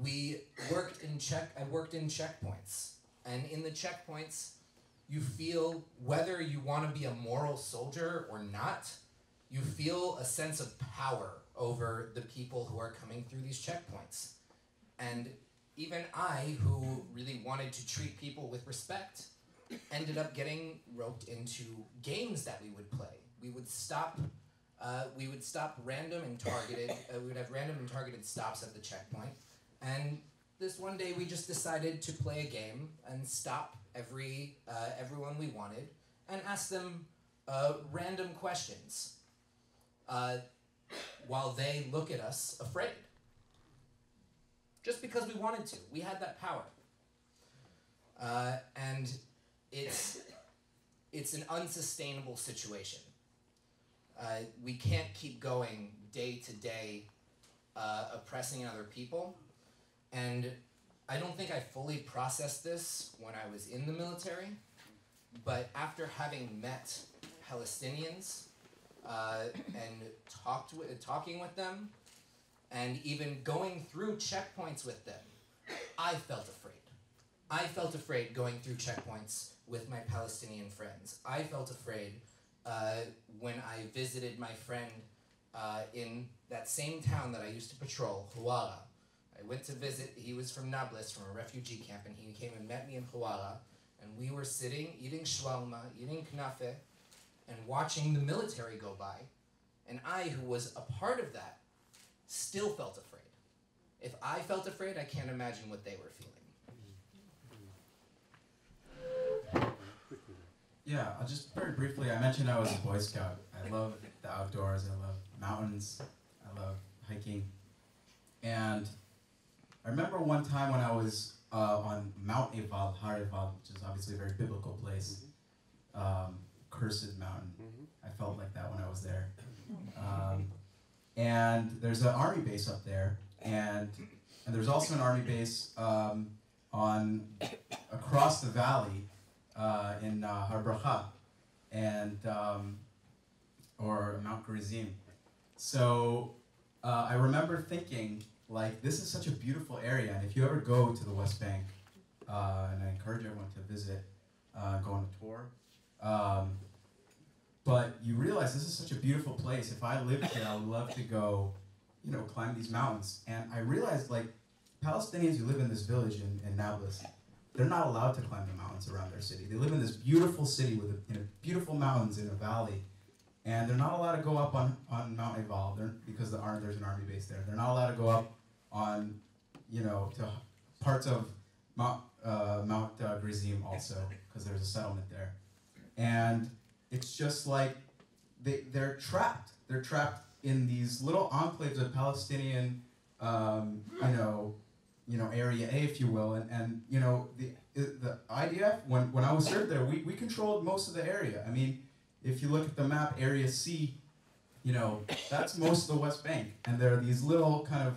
I worked in checkpoints, and in the checkpoints, you feel, whether you want to be a moral soldier or not, you feel a sense of power over the people who are coming through these checkpoints. And even I, who really wanted to treat people with respect, ended up getting roped into games that we would play. We would stop random and targeted, we would have random and targeted stops at the checkpoint. And this one day we just decided to play a game and stop everyone we wanted and ask them random questions while they look at us afraid. Just because we wanted to. We had that power. And it's an unsustainable situation. We can't keep going day to day oppressing other people. And I don't think I fully processed this when I was in the military, but after having met Palestinians and talking with them, and even going through checkpoints with them, I felt afraid. I felt afraid going through checkpoints with my Palestinian friends. I felt afraid when I visited my friend in that same town that I used to patrol, Huala. I went to visit, he was from Nablus, from a refugee camp, and he came and met me in Huala, and we were sitting, eating shawarma, eating knafe, and watching the military go by, and I, who was a part of that, still felt afraid. If I felt afraid, I can't imagine what they were feeling. Yeah, I'll just very briefly, I mentioned I was a Boy Scout. I love the outdoors, I love mountains, I love hiking. And I remember one time when I was on Mount Eval, Har Eval, which is obviously a very biblical place, cursed mountain. I felt like that when I was there. And there's an army base up there, and there's also an army base across the valley in Har Bracha, and or Mount Gerizim. So I remember thinking, like, this is such a beautiful area, and if you ever go to the West Bank, and I encourage everyone to visit, go on a tour, but you realize this is such a beautiful place. If I lived here, I would love to go, climb these mountains. And I realized, like, Palestinians who live in this village in Nablus, they're not allowed to climb the mountains around their city. They live in this beautiful city with beautiful mountains in a valley, and they're not allowed to go up on Mount Eval because there's an army base there. They're not allowed to go up on, to parts of Mount Gerizim also, because there's a settlement there. And it's just like they're trapped. They're trapped in these little enclaves of Palestinian, Area A, if you will, and the IDF. When I was served there, we controlled most of the area. I mean, if you look at the map, Area C, that's most of the West Bank, and there are these little kind of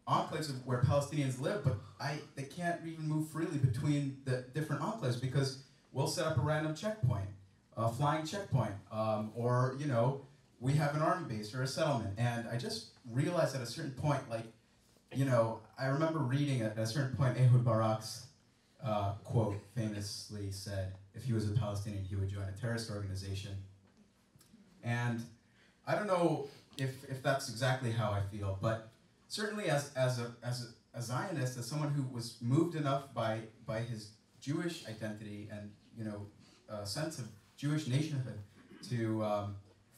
enclaves where Palestinians live, but they can't even move freely between the different enclaves because we'll set up a random checkpoint, a flying checkpoint, or we have an army base or a settlement. And I just realized at a certain point, like, I remember reading at a certain point, Ehud Barak's quote famously said, if he was a Palestinian, he would join a terrorist organization. And I don't know if that's exactly how I feel, but certainly as a Zionist, as someone who was moved enough by his Jewish identity and a sense of Jewish nationhood to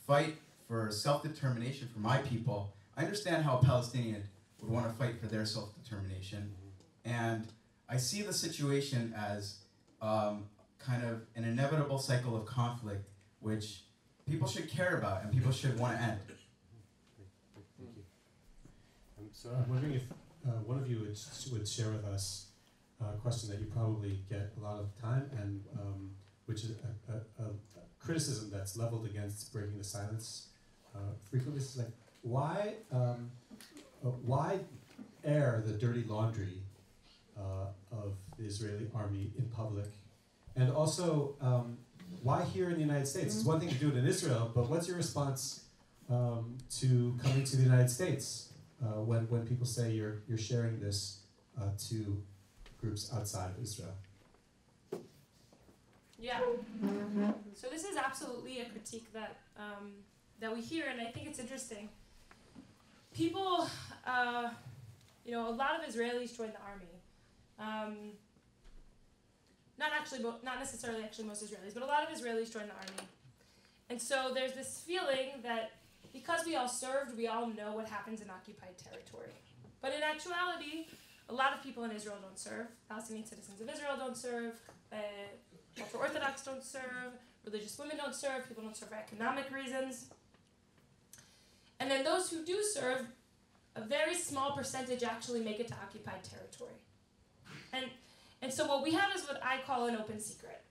fight for self-determination for my people, I understand how a Palestinian would want to fight for their self-determination. And I see the situation as kind of an inevitable cycle of conflict, which people should care about and people should want to end. Thank you. So I'm wondering if one of you would share with us a question that you probably get a lot of the time, and which is a criticism that's leveled against breaking the silence frequently. It's like, why air the dirty laundry of the Israeli army in public? And also, why here in the United States? It's one thing to do it in Israel, but what's your response to coming to the United States when people say you're sharing this to groups outside of Israel? Yeah. So this is absolutely a critique that that we hear, and I think it's interesting. People, you know, a lot of Israelis join the army. Not necessarily actually most Israelis, but a lot of Israelis join the army. And so there's this feeling that because we all served, we all know what happens in occupied territory. But in actuality, a lot of people in Israel don't serve. Palestinian citizens of Israel don't serve. Ultra-Orthodox don't serve. Religious women don't serve. People don't serve for economic reasons. And then those who do serve, a very small percentage actually make it to occupied territory. And so what we have is what I call an open secret.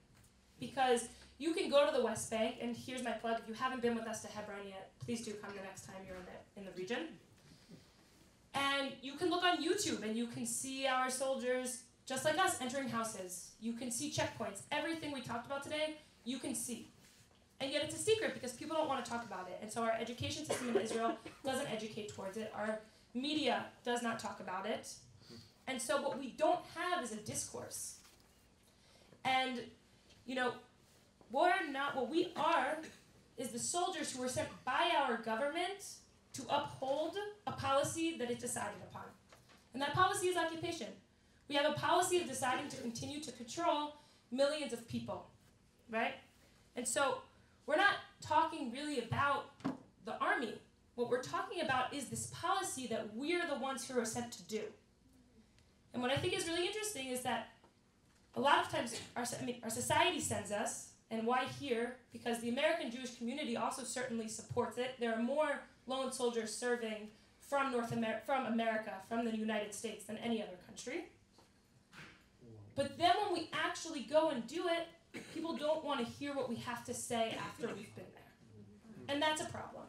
Because you can go to the West Bank, and here's my plug. If you haven't been with us to Hebron yet, please do come the next time you're in the region. And you can look on YouTube, and you can see our soldiers, just like us, entering houses. You can see checkpoints. Everything we talked about today, you can see. And yet it's a secret because people don't want to talk about it. And so our education system in Israel doesn't educate towards it. Our media does not talk about it. And so what we don't have is a discourse. And, you know, what we are is the soldiers who were sent by our government to uphold a policy that it decided upon. And that policy is occupation. We have a policy of deciding to continue to control millions of people, right? And so we're not talking really about the army. What we're talking about is this policy that we're the ones who are sent to do. And what I think is really interesting is that a lot of times our society sends us, and why here? Because the American Jewish community also certainly supports it. There are more lone soldiers serving from America, from the United States than any other country. But then when we actually go and do it, people don't want to hear what we have to say after we've been there. And that's a problem.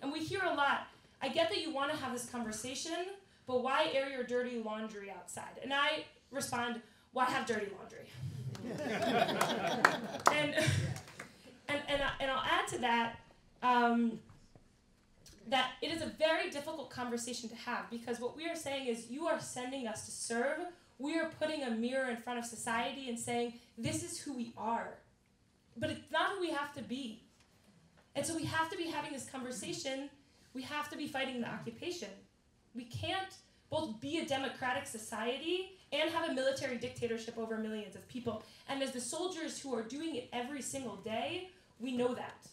And we hear a lot, I get that you want to have this conversation, but why air your dirty laundry outside? And I respond, why have dirty laundry? and I'll add to that, that it is a very difficult conversation to have, because what we are saying is you are sending us to serve. We are putting a mirror in front of society and saying, this is who we are. But it's not who we have to be. And so we have to be having this conversation. We have to be fighting the occupation. We can't both be a democratic society and have a military dictatorship over millions of people. And as the soldiers who are doing it every single day, we know that.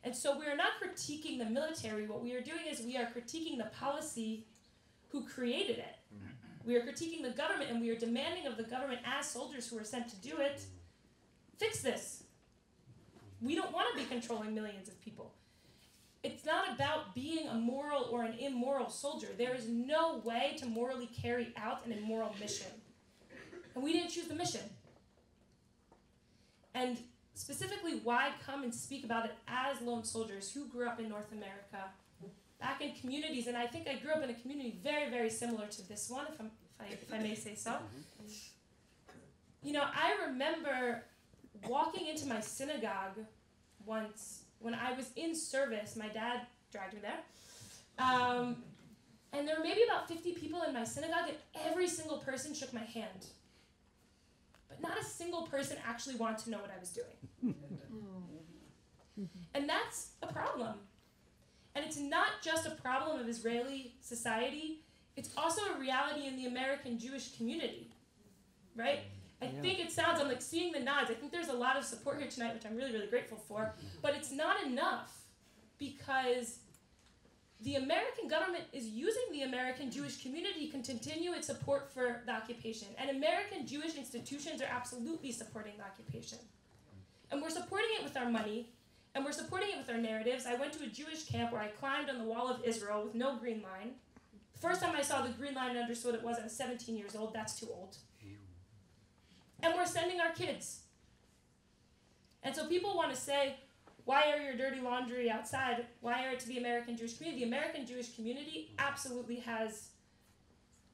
And so we are not critiquing the military. What we are doing is we are critiquing the policy who created it. We are critiquing the government, and we are demanding of the government as soldiers who are sent to do it, fix this. We don't want to be controlling millions of people. It's not about being a moral or an immoral soldier. There is no way to morally carry out an immoral mission. And we didn't choose the mission. And specifically, why come and speak about it as lone soldiers who grew up in North America, back in communities, and I think I grew up in a community very, very similar to this one, if I may say so. You know, I remember walking into my synagogue once when I was in service. My dad dragged me there. And there were maybe about 50 people in my synagogue, and every single person shook my hand. But not a single person actually wanted to know what I was doing. And that's a problem. And it's not just a problem of Israeli society, it's also a reality in the American Jewish community, right? I think it sounds, I'm like seeing the nods, I think there's a lot of support here tonight, which I'm really, really grateful for, but it's not enough because the American government is using the American Jewish community to continue its support for the occupation. And American Jewish institutions are absolutely supporting the occupation. And we're supporting it with our money, and we're supporting it with our narratives. I went to a Jewish camp where I climbed on the wall of Israel with no green line. The first time I saw the green line and understood what it was, I was 17 years old. That's too old. And we're sending our kids. And so people want to say, why air your dirty laundry outside? Why air it to the American Jewish community? The American Jewish community absolutely has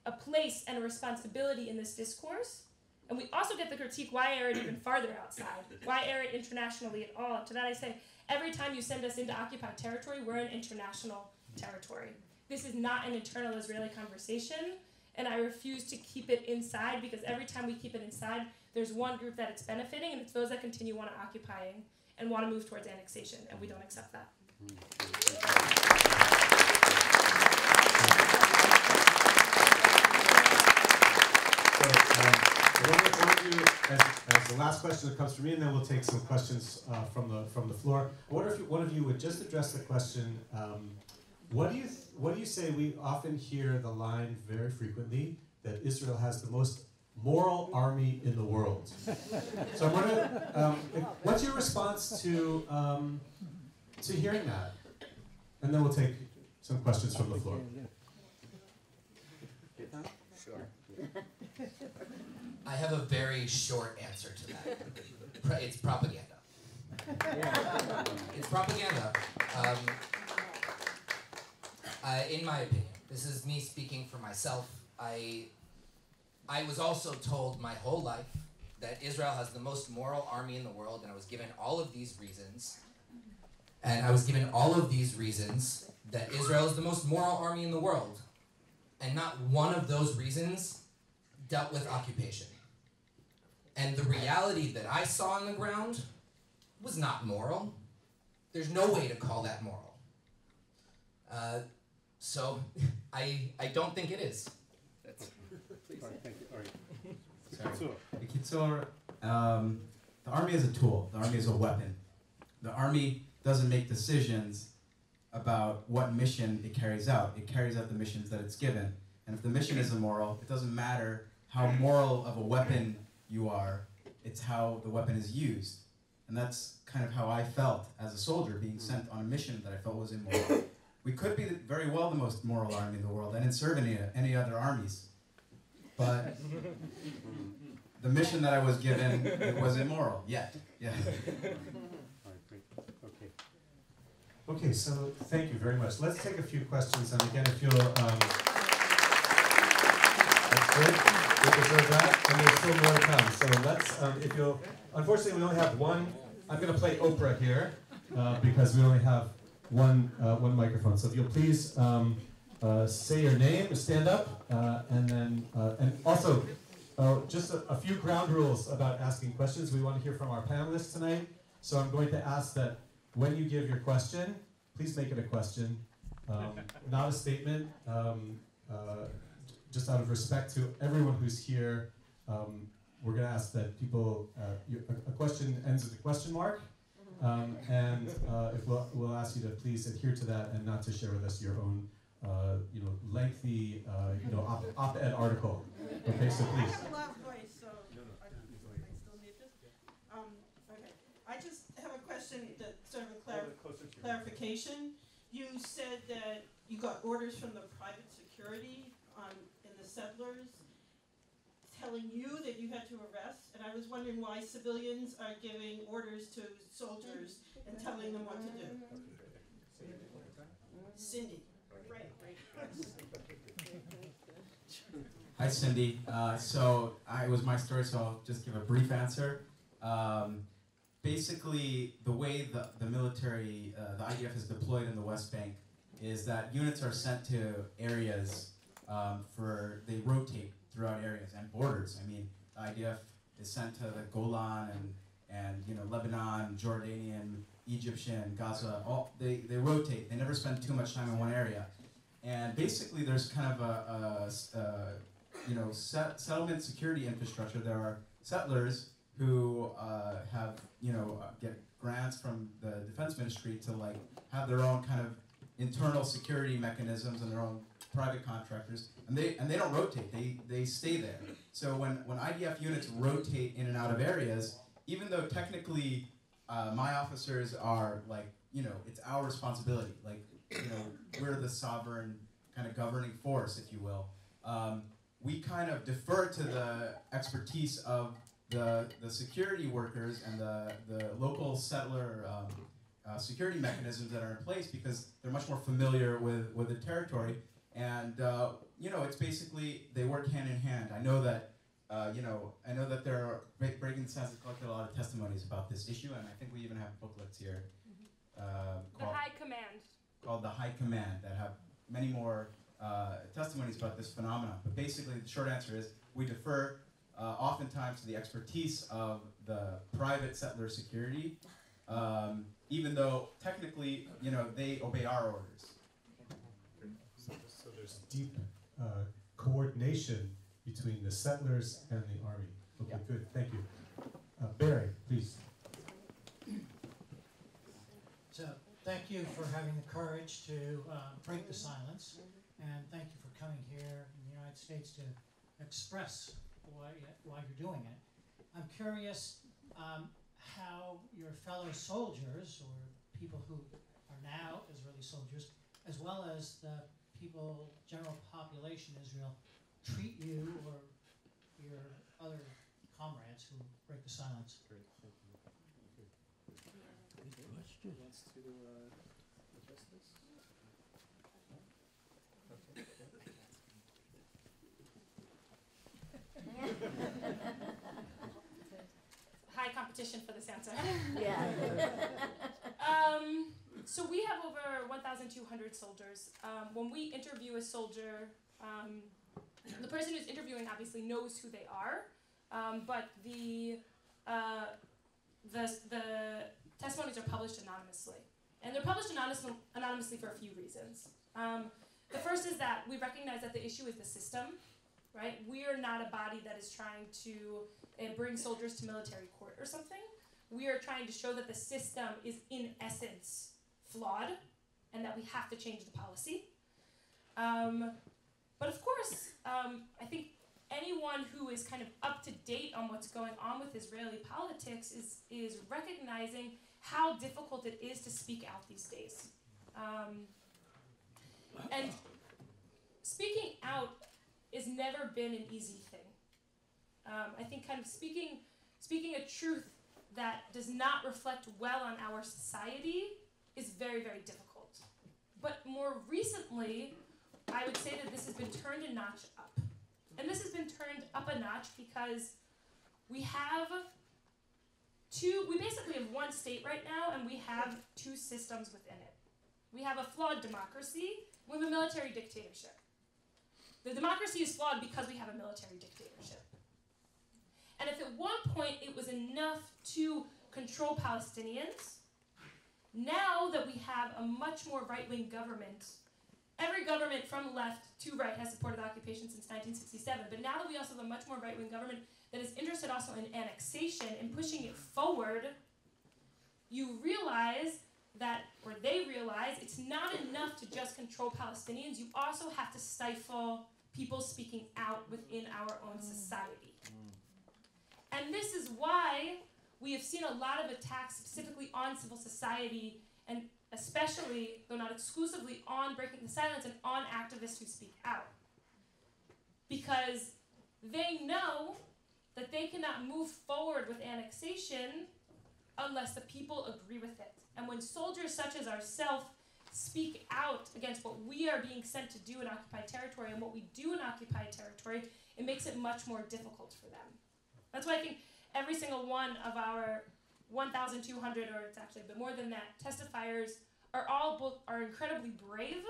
a place and a responsibility in this discourse. And we also get the critique, why air it even farther outside? Why air it internationally at all? To that I say, every time you send us into occupied territory, we're in international territory. This is not an internal Israeli conversation, and I refuse to keep it inside, because every time we keep it inside, there's one group that it's benefiting, and it's those that continue want to occupying and want to move towards annexation, and we don't accept that. So what we'll do as the last question that comes from me, and then we'll take some questions from the floor. I wonder if one of you would just address the question. What do you say? We often hear the line very frequently that Israel has the most moral army in the world. So I'm wondering, what's your response to hearing that? And then we'll take some questions from the floor. Sure. I have a very short answer to that. It's propaganda. It's propaganda. In my opinion, this is me speaking for myself. I was also told my whole life that Israel has the most moral army in the world, and I was given all of these reasons. And I was given all of these reasons that Israel is the most moral army in the world. And not one of those reasons dealt with occupation. And the reality that I saw on the ground was not moral. There's no way to call that moral. So I don't think it is. All right, thank you. All right. Sorry. Kitzur, the army is a tool. The army is a weapon. The army doesn't make decisions about what mission it carries out. It carries out the missions that it's given. And if the mission is immoral, it doesn't matter how moral of a weapon you are, it's how the weapon is used. And that's kind of how I felt as a soldier being sent on a mission that I felt was immoral. We could be very well the most moral army in the world. I didn't serve any other armies. But the mission that I was given, it was immoral, yet. Yeah. All right, great. Okay. Okay, so thank you very much. Let's take a few questions, and again, if you'll, that's good. We deserve that, and there's still more to come. So let's, if you'll, unfortunately, we only have one. I'm going to play Oprah here because we only have one microphone. So if you'll please say your name, stand up, and then, and also, just a few ground rules about asking questions. We want to hear from our panelists tonight. So I'm going to ask that when you give your question, please make it a question, not a statement. Just out of respect to everyone who's here, we're going to ask that people, a question ends with a question mark. And if we'll ask you to please adhere to that and not to share with us your own lengthy, op-ed article. Okay, so please. I have a loud voice, so I still need this. Okay, I just have a question, that sort of a clarification. You said that you got orders from the private security in the settlers telling you that you had to arrest, and I was wondering why civilians are giving orders to soldiers and telling them what to do. Cindy. Hi, Cindy. So it was my story, so I'll just give a brief answer. Basically, the way the military, the IDF is deployed in the West Bank is that units are sent to areas they rotate throughout areas and borders. I mean, the IDF is sent to the Golan and Lebanon, Jordanian, Egyptian, Gaza. They rotate. They never spend too much time in one area. And basically, there's kind of a settlement security infrastructure. There are settlers who get grants from the defense ministry to have their own kind of internal security mechanisms and their own private contractors, and they don't rotate. They stay there. So when IDF units rotate in and out of areas, even though technically my officers are it's our responsibility. We're the sovereign kind of governing force, if you will. We kind of defer to the expertise of the security workers and the local settler security mechanisms that are in place because they're much more familiar with the territory. And it's basically they work hand in hand. I know that there are Breaking the Sense has collected a lot of testimonies about this issue, and I think we even have booklets here. The High Command. Called the High Command that have many more testimonies about this phenomenon. But basically, the short answer is we defer oftentimes to the expertise of the private settler security, even though technically, they obey our orders. So there's deep coordination between the settlers and the army. Okay, good, thank you. Barry, please. So, thank you for having the courage to break the silence, and thank you for coming here in the United States to express why you're doing it. I'm curious how your fellow soldiers, or people who are now Israeli soldiers, as well as the people, general population in Israel, treat you or your other comrades who break the silence. Great, thank you. Good question. Who wants to address this? High competition for this answer. Yeah. So we have over 1,200 soldiers. When we interview a soldier, the person who's interviewing obviously knows who they are, but the testimonies are published anonymously. And they're published anonymously for a few reasons. The first is that we recognize that the issue is the system, right? We are not a body that is trying to bring soldiers to military court or something. We are trying to show that the system is in essence flawed and that we have to change the policy. But of course, I think anyone who is kind of up to date on what's going on with Israeli politics is recognizing how difficult it is to speak out these days. And speaking out has never been an easy thing. I think kind of speaking a truth that does not reflect well on our society is very, very difficult. But more recently, I would say that this has been turned a notch up. And this has been turned up a notch because we basically have one state right now, and we have two systems within it. We have a flawed democracy, we have a military dictatorship. The democracy is flawed because we have a military dictatorship. And if at one point it was enough to control Palestinians, now that we have a much more right-wing government, every government from left to right has supported occupation since 1967, but now that we also have a much more right-wing government that is interested also in annexation and pushing it forward, you realize that, or they realize, it's not enough to just control Palestinians, you also have to stifle people speaking out within our own society. And this is why we have seen a lot of attacks specifically on civil society, and especially, though not exclusively, on breaking the silence and on activists who speak out. Because they know that they cannot move forward with annexation unless the people agree with it. And when soldiers such as ourselves speak out against what we are being sent to do in occupied territory and what we do in occupied territory, it makes it much more difficult for them. That's why I think every single one of our 1,200, or it's actually a bit more than that, testifiers are incredibly brave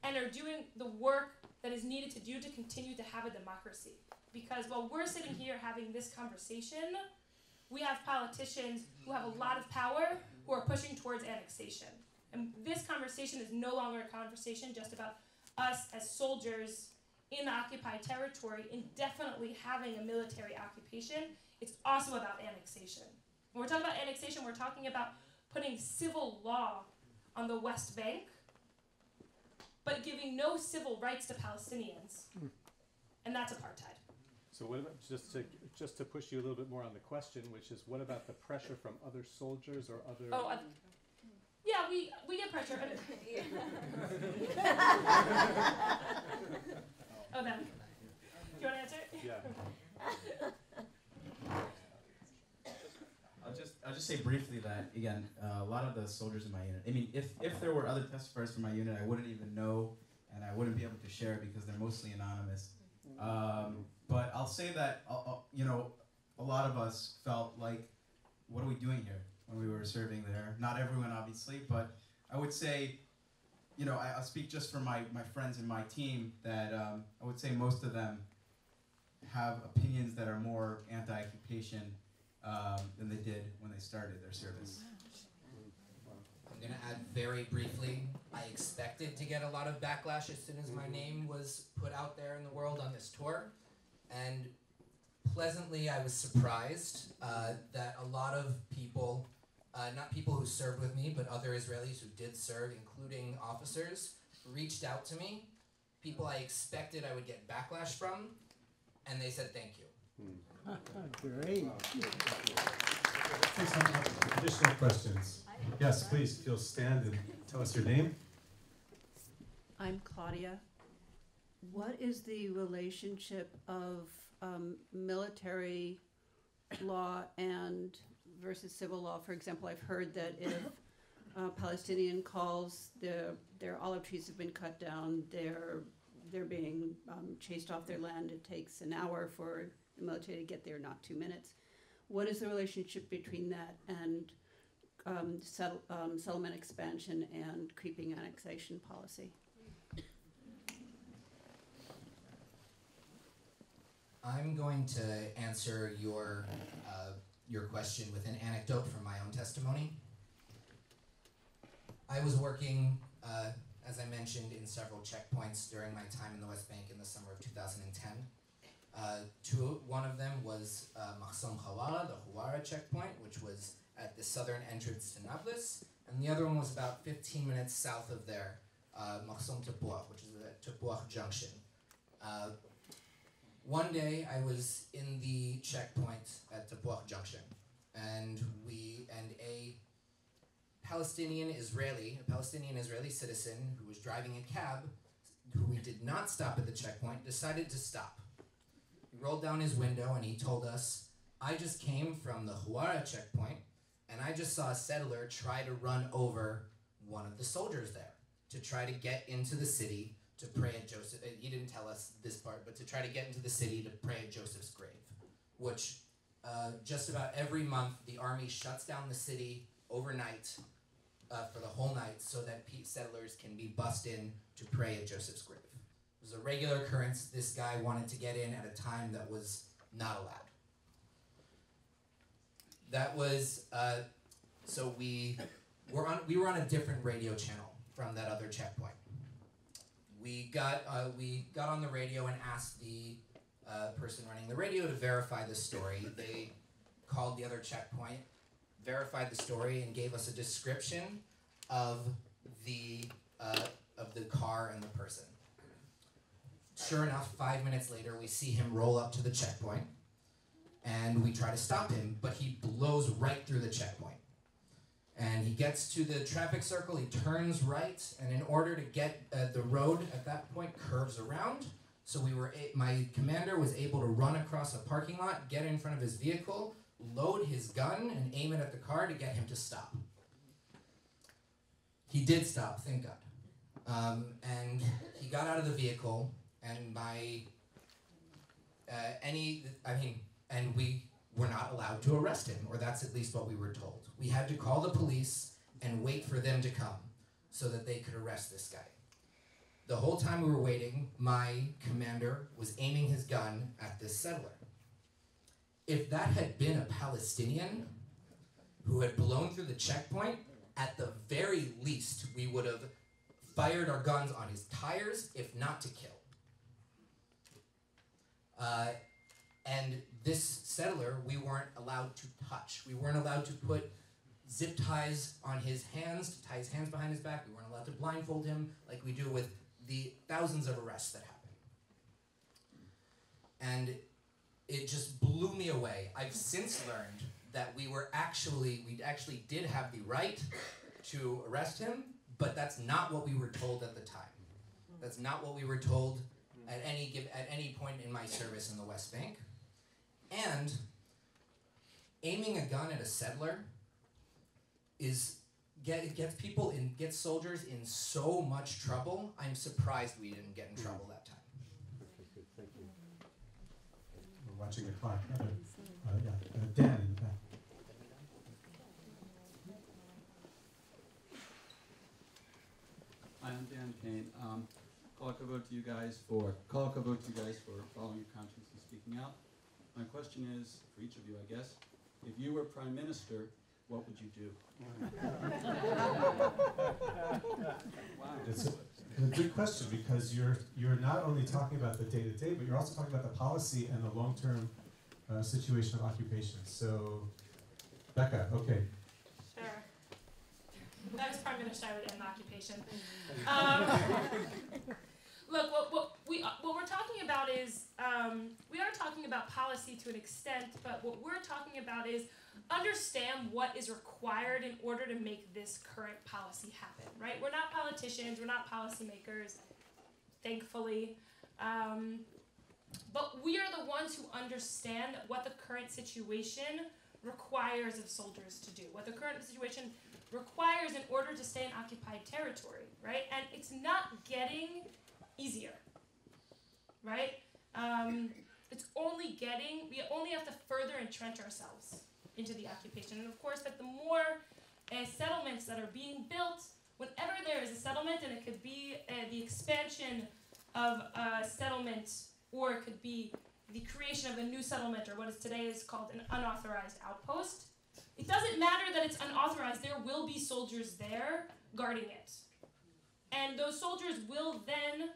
and are doing the work that is needed to do to continue to have a democracy. Because while we're sitting here having this conversation, we have politicians who have a lot of power who are pushing towards annexation. And this conversation is no longer a conversation just about us as soldiers in the occupied territory indefinitely having a military occupation. It's also about annexation. When we're talking about annexation, we're talking about putting civil law on the West Bank, but giving no civil rights to Palestinians. And that's apartheid. So what about, just to push you a little bit more on the question, which is, what about the pressure from other soldiers or other... Yeah, we get pressure. Oh, them. Do you want to answer? Yeah. I'll just say briefly that, again, a lot of the soldiers in my unit, I mean, if there were other testifiers from my unit, I wouldn't even know, and I wouldn't be able to share because they're mostly anonymous. But I'll say that, a lot of us felt like, what are we doing here when we were serving there? Not everyone, obviously, but I would say, I'll speak just for my friends in my team, that I would say most of them have opinions that are more anti-occupation than they did when they started their service. I'm going to add very briefly, I expected to get a lot of backlash as soon as my name was put out there in the world on this tour. And pleasantly, I was surprised that a lot of people, not people who served with me, but other Israelis who did serve, including officers, reached out to me. People I expected I would get backlash from, and they said thank you. Great. Additional questions? Yes, please, if you'll stand and tell us your name. I'm Claudia. What is the relationship of military law and versus civil law? For example, I've heard that if a Palestinian calls, their olive trees have been cut down, they're being chased off their land. It takes an hour for the military to get there, not 2 minutes. What is the relationship between that and settlement expansion and creeping annexation policy? I'm going to answer your question with an anecdote from my own testimony. I was working, as I mentioned, in several checkpoints during my time in the West Bank in the summer of 2010. One of them was Mahsom Hawara, the Hawara checkpoint, which was at the southern entrance to Nablus, and the other one was about 15 minutes south of there, Mahsom Tepuach, which is at Tepuach Junction. One day I was in the checkpoint at Tepuach Junction, and a Palestinian Israeli citizen who was driving a cab, who we did not stop at the checkpoint, decided to stop. He rolled down his window and he told us, I just came from the Hawara checkpoint and I just saw a settler try to run over one of the soldiers there to try to get into the city to pray at Joseph. He didn't tell us this part, but to try to get into the city to pray at Joseph's grave, which just about every month the army shuts down the city overnight for the whole night so that settlers can be bussed in to pray at Joseph's grave. It was a regular occurrence. This guy wanted to get in at a time that was not allowed. That was, so we were on a different radio channel from that other checkpoint. We got on the radio and asked the person running the radio to verify the story. They called the other checkpoint, verified the story, and gave us a description of the car and the person. Sure enough, 5 minutes later, we see him roll up to the checkpoint, and we try to stop him, but he blows right through the checkpoint. And he gets to the traffic circle, he turns right, and in order to get the road at that point curves around, so my commander was able to run across a parking lot, get in front of his vehicle, load his gun, and aim it at the car to get him to stop. He did stop, thank God. And he got out of the vehicle, and and we were not allowed to arrest him, or that's at least what we were told. We had to call the police and wait for them to come so that they could arrest this guy. The whole time we were waiting, my commander was aiming his gun at this settler. If that had been a Palestinian who had blown through the checkpoint, at the very least, we would have fired our guns on his tires, if not to kill. And this settler, we weren't allowed to touch. We weren't allowed to put zip ties on his hands, to tie his hands behind his back. We weren't allowed to blindfold him like we do with the thousands of arrests that happen. And it just blew me away. I've since learned that we actually did have the right to arrest him, but that's not what we were told at the time. That's not what we were told at any point in my service in the West Bank. And aiming a gun at a settler gets soldiers in so much trouble. I'm surprised we didn't get in trouble that time. Thank you. We're watching the clock. Dan in the back. Hi, I'm Dan Kane. Kol hakavod to you guys for following your conscience and speaking out. My question is, for each of you, I guess, if you were prime minister, what would you do? It's a good question, because you're not only talking about the day-to-day, but you're also talking about the policy and the long-term situation of occupation. So, Becca, okay. Sure. If I was prime minister, I would end the occupation. Look, what we're talking about is, we are talking about policy to an extent, but what we're talking about is understand what is required in order to make this current policy happen, right? We're not politicians, we're not policymakers, thankfully. But we are the ones who understand what the current situation requires of soldiers to do, what the current situation requires in order to stay in occupied territory, right? And it's not getting easier, right? It's only getting, we only have to further entrench ourselves into the occupation. And of course, that the more settlements that are being built, whenever there is a settlement, and it could be the expansion of a settlement, or it could be the creation of a new settlement, or what is today is called an unauthorized outpost. It doesn't matter that it's unauthorized, there will be soldiers there guarding it. And those soldiers will then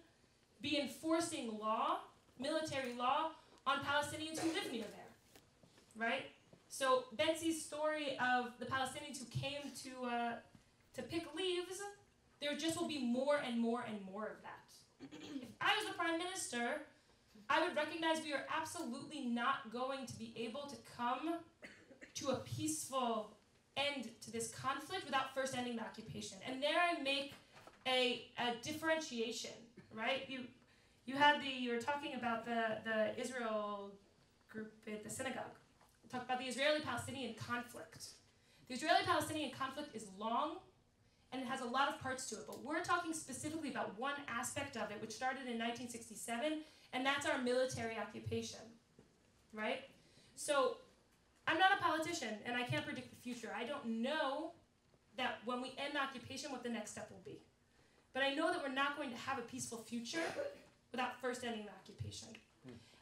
be enforcing law, military law, on Palestinians who live near there, right? So Bentzi's story of the Palestinians who came to pick leaves, there just will be more and more and more of that. If I was the prime minister, I would recognize we are absolutely not going to be able to come to a peaceful end to this conflict without first ending the occupation. And there I make a differentiation, right? You were talking about the Israel group at the synagogue. Talk about the Israeli-Palestinian conflict. The Israeli-Palestinian conflict is long, and it has a lot of parts to it, but we're talking specifically about one aspect of it, which started in 1967, and that's our military occupation, right? So I'm not a politician, and I can't predict the future. I don't know that when we end the occupation, what the next step will be. But I know that we're not going to have a peaceful future without first ending the occupation.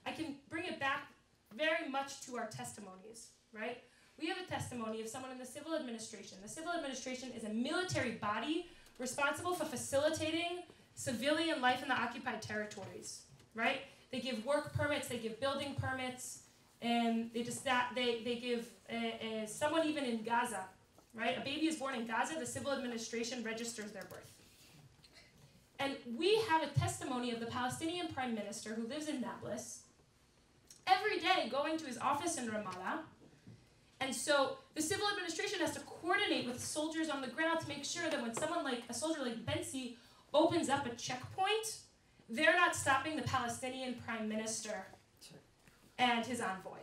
I can bring it back very much to our testimonies, right? We have a testimony of someone in the civil administration. The civil administration is a military body responsible for facilitating civilian life in the occupied territories, right? They give work permits, they give building permits, and they give someone even in Gaza, right? A baby is born in Gaza, the civil administration registers their birth. And we have a testimony of the Palestinian prime minister who lives in Nablus, every day going to his office in Ramallah. And so the civil administration has to coordinate with soldiers on the ground to make sure that when a soldier like Bentzi opens up a checkpoint, they're not stopping the Palestinian prime minister and his envoy.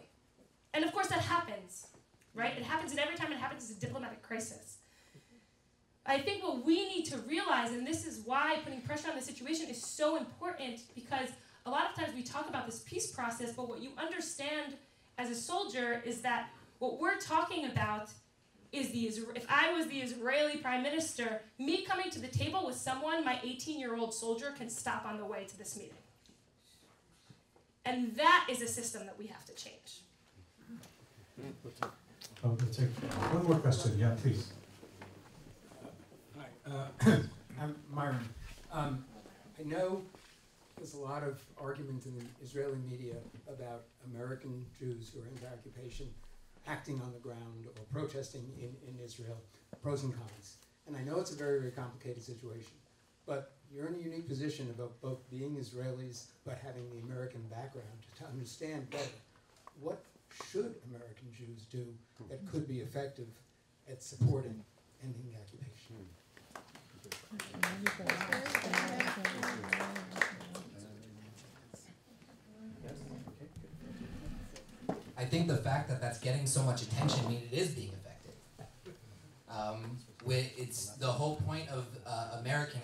And of course that happens, right? It happens, and every time it happens, it's a diplomatic crisis. I think what we need to realize, and this is why putting pressure on the situation is so important, because a lot of times we talk about this peace process, but what you understand as a soldier is that what we're talking about is if I was the Israeli prime minister, me coming to the table with someone my 18-year-old soldier can stop on the way to this meeting. And that is a system that we have to change. We'll take one more question. Yeah, please. Hi, I'm Myron. I know there's a lot of argument in the Israeli media about American Jews who are into occupation acting on the ground or protesting in Israel, pros and cons. And I know it's a very, very complicated situation, but you're in a unique position about both being Israelis but having the American background to understand better what should American Jews do that could be effective at supporting ending the occupation. I think the fact that that's getting so much attention means it is being effective. It's the whole point of American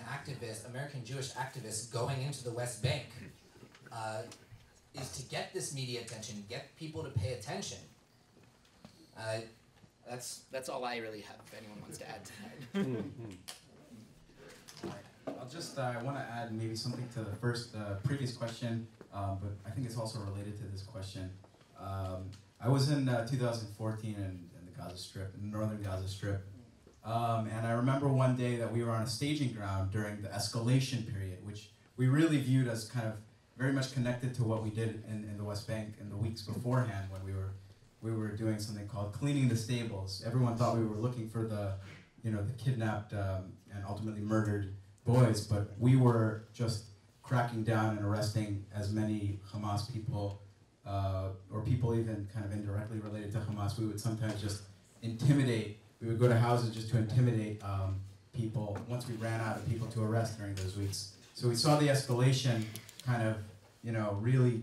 Jewish activists going into the West Bank is to get this media attention, get people to pay attention. That's all I really have, if anyone wants to add to that. I'll just First, I want to add maybe something to the previous question, but I think it's also related to this question. I was in 2014 in the Gaza Strip, in the northern Gaza Strip, and I remember one day that we were on a staging ground during the escalation period, which we really viewed as kind of very much connected to what we did in the West Bank in the weeks beforehand when we were doing something called cleaning the stables. Everyone thought we were looking for the kidnapped and ultimately murdered boys, but we were just cracking down and arresting as many Hamas people, or people even kind of indirectly related to Hamas. We would sometimes just intimidate. We would go to houses just to intimidate people once we ran out of people to arrest during those weeks. So we saw the escalation kind of, really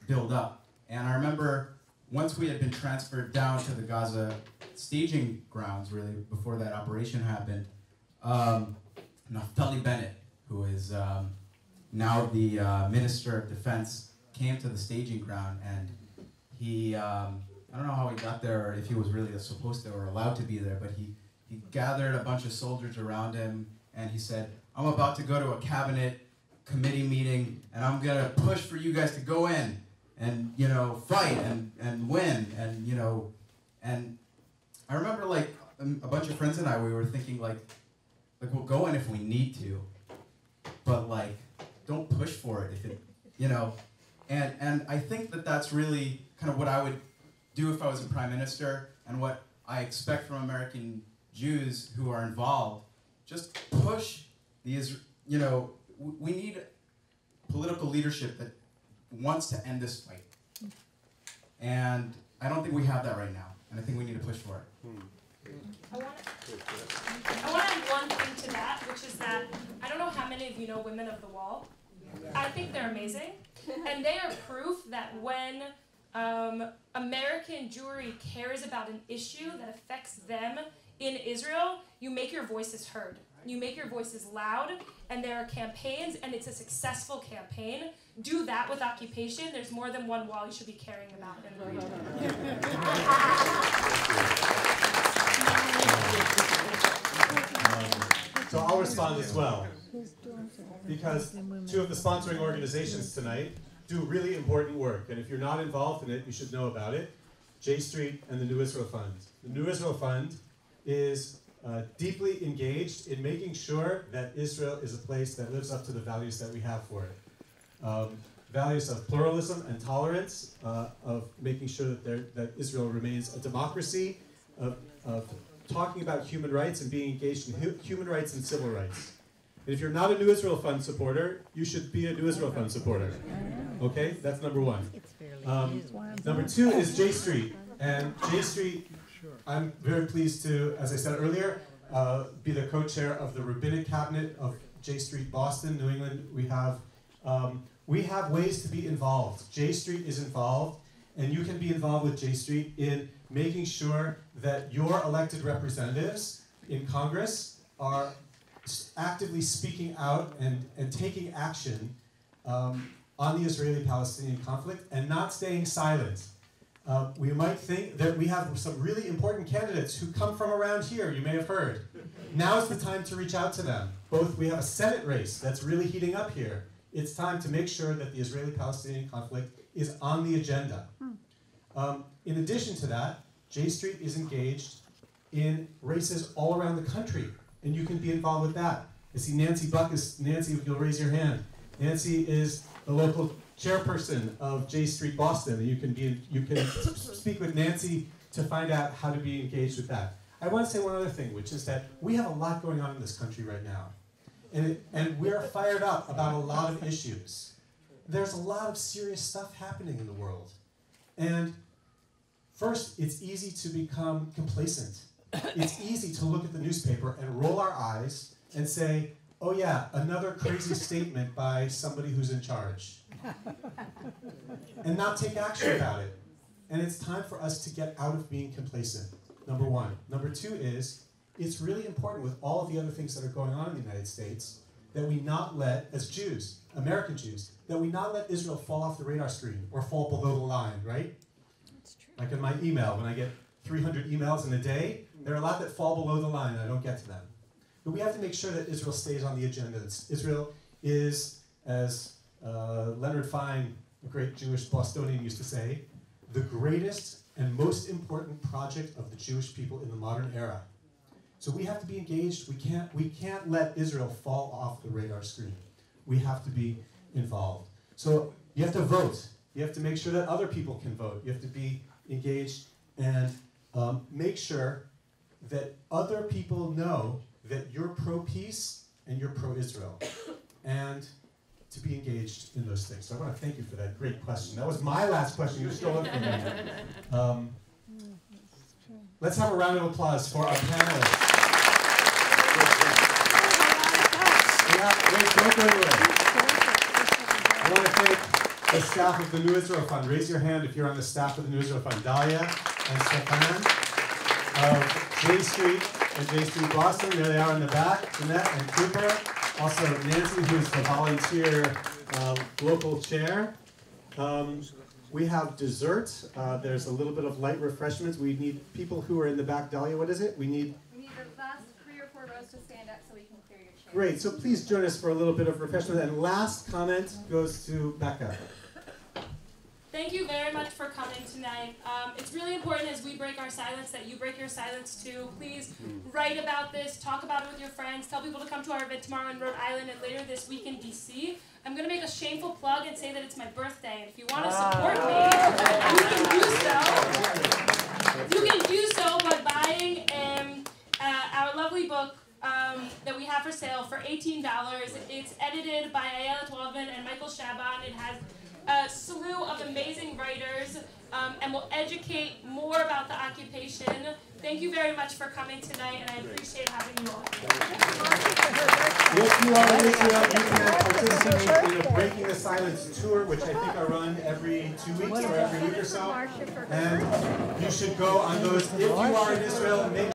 build up. And I remember once we had been transferred down to the Gaza staging grounds, really, before that operation happened, Naftali Bennett, who is now the Minister of Defense, came to the staging ground, and he, I don't know how he got there, or if he was really supposed to or allowed to be there, but he gathered a bunch of soldiers around him, and he said, I'm about to go to a cabinet committee meeting, and I'm going to push for you guys to go in and, fight and win, and I remember, a bunch of friends and I, we were thinking, we'll go in if we need to, but, don't push for it if it, and I think that that's really kind of what I would do if I was a prime minister, and what I expect from American Jews who are involved. Just push these, we need political leadership that wants to end this fight. And I don't think we have that right now, and I think we need to push for it. I want to add one thing to that, which is that I don't know how many of you know Women of the Wall. I think they're amazing, and they are proof that when American Jewry cares about an issue that affects them in Israel, you make your voices heard. You make your voices loud, and there are campaigns, and it's a successful campaign. Do that with occupation. There's more than one wall you should be caring about in the region. So I'll respond as well, because two of the sponsoring organizations tonight do really important work, and if you're not involved in it, you should know about it. J Street and the New Israel Fund. The New Israel Fund is deeply engaged in making sure that Israel is a place that lives up to the values that we have for it. Values of pluralism and tolerance, of making sure that Israel remains a democracy, of talking about human rights and being engaged in human rights and civil rights. And if you're not a New Israel Fund supporter, you should be a New Israel Fund supporter. Okay, that's number one. Number two is J Street. And J Street, I'm very pleased to, as I said earlier, be the co-chair of the Rabbinic Cabinet of J Street Boston, New England. We have ways to be involved. J Street is involved, and you can be involved with J Street in making sure that your elected representatives in Congress are actively speaking out and taking action on the Israeli-Palestinian conflict and not staying silent. We might think that we have some really important candidates who come from around here, you may have heard. Now is the time to reach out to them. We have a Senate race that's really heating up here. It's time to make sure that the Israeli-Palestinian conflict is on the agenda. In addition to that, J Street is engaged in races all around the country, and you can be involved with that. I see Nancy Buck is, Nancy, if you'll raise your hand. Nancy is the local chairperson of J Street Boston, and you can speak with Nancy to find out how to be engaged with that. I want to say one other thing, which is that we have a lot going on in this country right now, and we're fired up about a lot of issues. There's a lot of serious stuff happening in the world, and first, it's easy to become complacent. It's easy to look at the newspaper and roll our eyes and say, oh yeah, another crazy statement by somebody who's in charge. And not take action about it. And it's time for us to get out of being complacent, number one. Number two is, it's really important with all of the other things that are going on in the United States that we not let, as Jews, American Jews, that we not let Israel fall off the radar screen or fall below the line, right? Like in my email, when I get 300 emails in a day, there are a lot that fall below the line and I don't get to them. But we have to make sure that Israel stays on the agenda. Israel is, as Leonard Fine, a great Jewish Bostonian, used to say, the greatest and most important project of the Jewish people in the modern era. So we have to be engaged. We can't let Israel fall off the radar screen. We have to be involved. So you have to vote. You have to make sure that other people can vote. You have to be engaged and make sure that other people know that you're pro-peace and you're pro-Israel. And to be engaged in those things. So I want to thank you for that great question. That was my last question. You stole it from me. Let's have a round of applause for our panelists. Wait, don't go anywhere. I want to thank the staff of the New Israel Fund. Raise your hand if you're on the staff of the New Israel Fund. Dahlia and Stefan of J Street and J Street Boston. There they are in the back. Jeanette and Cooper. Also Nancy, who's the volunteer local chair. We have dessert. There's a little bit of light refreshments. We need people who are in the back. Dahlia, what is it? We need the last 3 or 4 rows to stand up so we can clear your chair. Great. So please join us for a little bit of refreshment. And last comment goes to Becca. Thank you very much for coming tonight. It's really important as we break our silence that you break your silence too. Please write about this, talk about it with your friends, tell people to come to our event tomorrow in Rhode Island and later this week in DC. I'm going to make a shameful plug and say that it's my birthday, and if you want to support me, you can do so by buying our lovely book that we have for sale for $18. It's edited by Ayelet Waldman and Michael Shaban. It has a slew of amazing writers and will educate more about the occupation. Thank you very much for coming tonight, and I appreciate having you all. If you are in Israel, you can participate in a Breaking the Silence tour, which I think I run every 2 weeks or every week or so. And you should go on those. If you are in Israel, make